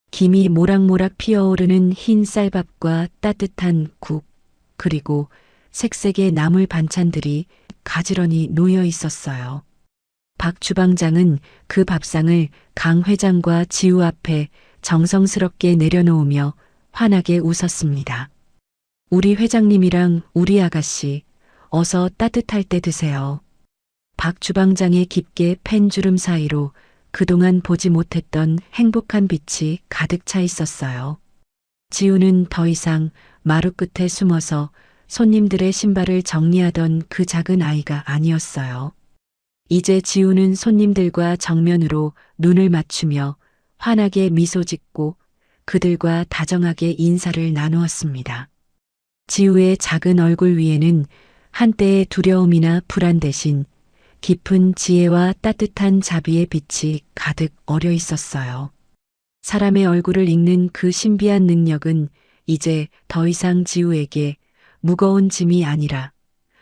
김이 모락모락 피어오르는 흰 쌀밥과 따뜻한 국, 그리고 색색의 나물 반찬들이 가지런히 놓여 있었어요. 박 주방장은 그 밥상을 강 회장과 지우 앞에 정성스럽게 내려놓으며 환하게 웃었습니다. 우리 회장님이랑 우리 아가씨, 어서 따뜻할 때 드세요. 박 주방장의 깊게 팬 주름 사이로 그동안 보지 못했던 행복한 빛이 가득 차 있었어요. 지우는 더 이상 마루 끝에 숨어서 손님들의 신발을 정리하던 그 작은 아이가 아니었어요. 이제 지우는 손님들과 정면으로 눈을 맞추며 환하게 미소 짓고 그들과 다정하게 인사를 나누었습니다. 지우의 작은 얼굴 위에는 한때의 두려움이나 불안 대신 깊은 지혜와 따뜻한 자비의 빛이 가득 어려 있었어요. 사람의 얼굴을 읽는 그 신비한 능력은 이제 더 이상 지우에게 무거운 짐이 아니라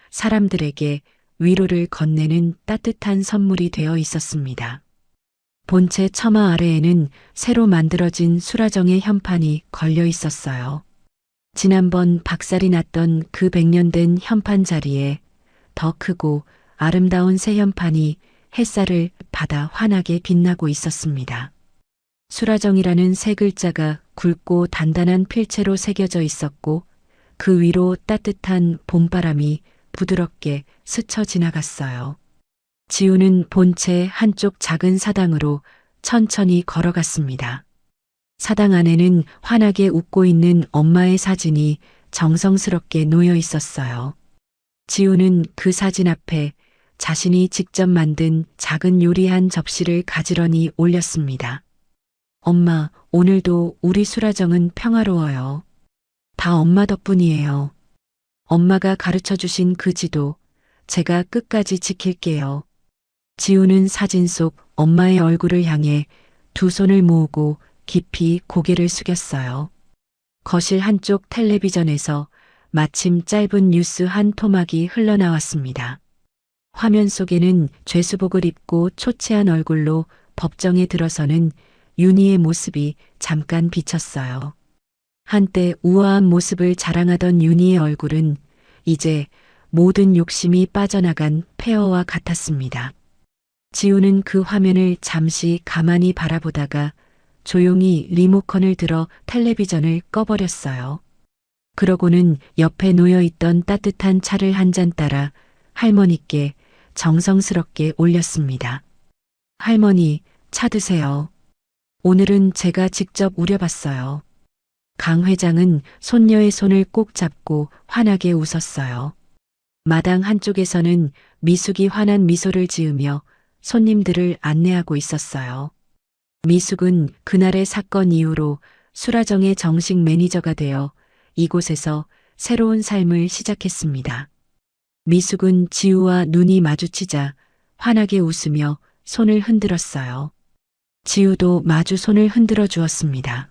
사람들에게 위로를 건네는 따뜻한 선물이 되어 있었습니다. 본체 처마 아래에는 새로 만들어진 수라정의 현판이 걸려 있었어요. 지난번 박살이 났던 그 100년 된 현판 자리에 더 크고 아름다운 새 현판이 햇살을 받아 환하게 빛나고 있었습니다. 수라정이라는 세 글자가 굵고 단단한 필체로 새겨져 있었고 그 위로 따뜻한 봄바람이 부드럽게 스쳐 지나갔어요. 지우는 본체 한쪽 작은 사당으로 천천히 걸어갔습니다. 사당 안에는 환하게 웃고 있는 엄마의 사진이 정성스럽게 놓여 있었어요. 지우는 그 사진 앞에 자신이 직접 만든 작은 요리 한 접시를 가지런히 올렸습니다. 엄마, 오늘도 우리 수라정은 평화로워요. 다 엄마 덕분이에요. 엄마가 가르쳐 주신 그 지도 제가 끝까지 지킬게요. 지우는 사진 속 엄마의 얼굴을 향해 두 손을 모으고 깊이 고개를 숙였어요. 거실 한쪽 텔레비전에서 마침 짧은 뉴스 한 토막이 흘러나왔습니다. 화면 속에는 죄수복을 입고 초췌한 얼굴로 법정에 들어서는 윤희의 모습이 잠깐 비쳤어요. 한때 우아한 모습을 자랑하던 윤희의 얼굴은 이제 모든 욕심이 빠져나간 폐허와 같았습니다. 지우는 그 화면을 잠시 가만히 바라보다가 조용히 리모컨을 들어 텔레비전을 꺼버렸어요. 그러고는 옆에 놓여있던 따뜻한 차를 한 잔 따라 할머니께 정성스럽게 올렸습니다. 할머니, 차 드세요. 오늘은 제가 직접 우려봤어요. 강 회장은 손녀의 손을 꼭 잡고 환하게 웃었어요. 마당 한쪽에서는 미숙이 환한 미소를 지으며 손님들을 안내하고 있었어요. 미숙은 그날의 사건 이후로 수라정의 정식 매니저가 되어 이곳에서 새로운 삶을 시작했습니다. 미숙은 지우와 눈이 마주치자 환하게 웃으며 손을 흔들었어요. 지우도 마주 손을 흔들어 주었습니다.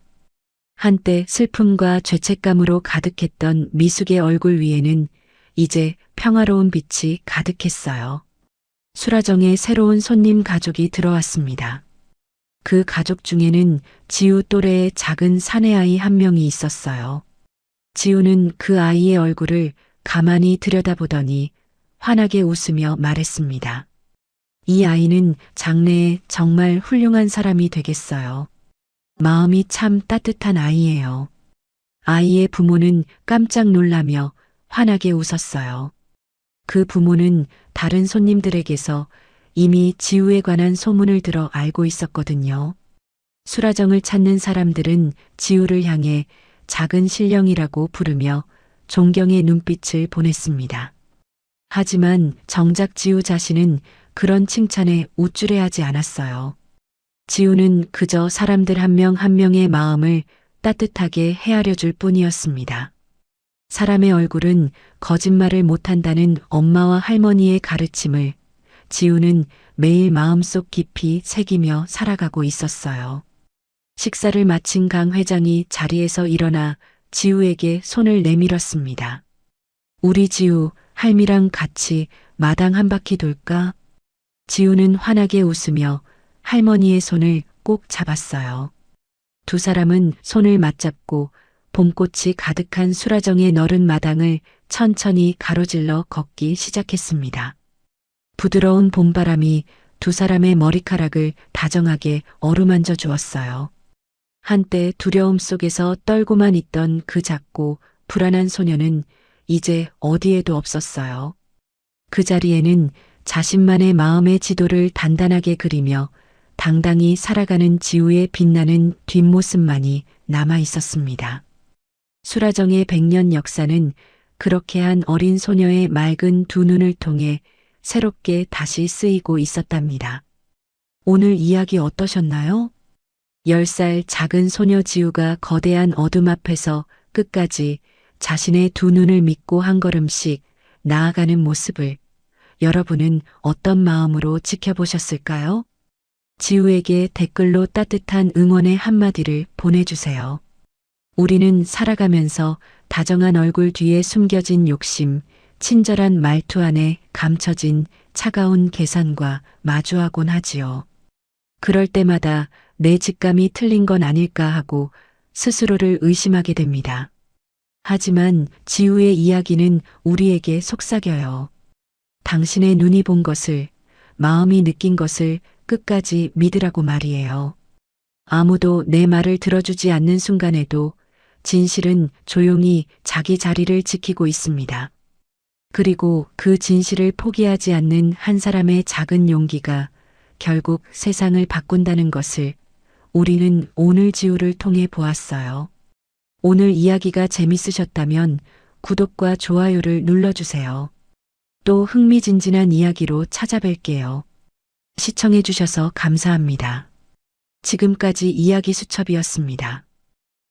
한때 슬픔과 죄책감으로 가득했던 미숙의 얼굴 위에는 이제 평화로운 빛이 가득했어요. 수라정의 새로운 손님 가족이 들어왔습니다. 그 가족 중에는 지우 또래의 작은 사내아이 한 명이 있었어요. 지우는 그 아이의 얼굴을 가만히 들여다보더니 환하게 웃으며 말했습니다. 이 아이는 장래에 정말 훌륭한 사람이 되겠어요. 마음이 참 따뜻한 아이예요. 아이의 부모는 깜짝 놀라며 환하게 웃었어요. 그 부모는 다른 손님들에게서 이미 지우에 관한 소문을 들어 알고 있었거든요. 수라정을 찾는 사람들은 지우를 향해 작은 신령이라고 부르며 존경의 눈빛을 보냈습니다. 하지만 정작 지우 자신은 그런 칭찬에 우쭐해하지 않았어요. 지우는 그저 사람들 한 명 한 명의 마음을 따뜻하게 헤아려 줄 뿐이었습니다. 사람의 얼굴은 거짓말을 못한다는 엄마와 할머니의 가르침을 지우는 매일 마음속 깊이 새기며 살아가고 있었어요. 식사를 마친 강 회장이 자리에서 일어나 지우에게 손을 내밀었습니다. 우리 지우, 할미랑 같이 마당 한 바퀴 돌까? 지우는 환하게 웃으며 할머니의 손을 꼭 잡았어요. 두 사람은 손을 맞잡고 봄꽃이 가득한 수라정의 너른 마당을 천천히 가로질러 걷기 시작했습니다. 부드러운 봄바람이 두 사람의 머리카락을 다정하게 어루만져 주었어요. 한때 두려움 속에서 떨고만 있던 그 작고 불안한 소녀는 이제 어디에도 없었어요. 그 자리에는 자신만의 마음의 지도를 단단하게 그리며 당당히 살아가는 지우의 빛나는 뒷모습만이 남아 있었습니다. 수라정의 100년 역사는 그렇게 한 어린 소녀의 맑은 두 눈을 통해 새롭게 다시 쓰이고 있었답니다. 오늘 이야기 어떠셨나요? 10살 작은 소녀 지우가 거대한 어둠 앞에서 끝까지 자신의 두 눈을 믿고 한 걸음씩 나아가는 모습을 여러분은 어떤 마음으로 지켜보셨을까요? 지우에게 댓글로 따뜻한 응원의 한마디를 보내주세요. 우리는 살아가면서 다정한 얼굴 뒤에 숨겨진 욕심, 친절한 말투 안에 감춰진 차가운 계산과 마주하곤 하지요. 그럴 때마다 내 직감이 틀린 건 아닐까 하고 스스로를 의심하게 됩니다. 하지만 지우의 이야기는 우리에게 속삭여요. 당신의 눈이 본 것을, 마음이 느낀 것을 끝까지 믿으라고 말이에요. 아무도 내 말을 들어주지 않는 순간에도 진실은 조용히 자기 자리를 지키고 있습니다. 그리고 그 진실을 포기하지 않는 한 사람의 작은 용기가 결국 세상을 바꾼다는 것을 우리는 오늘 지우를 통해 보았어요. 오늘 이야기가 재밌으셨다면 구독과 좋아요를 눌러주세요. 또 흥미진진한 이야기로 찾아뵐게요. 시청해주셔서 감사합니다. 지금까지 이야기 수첩이었습니다.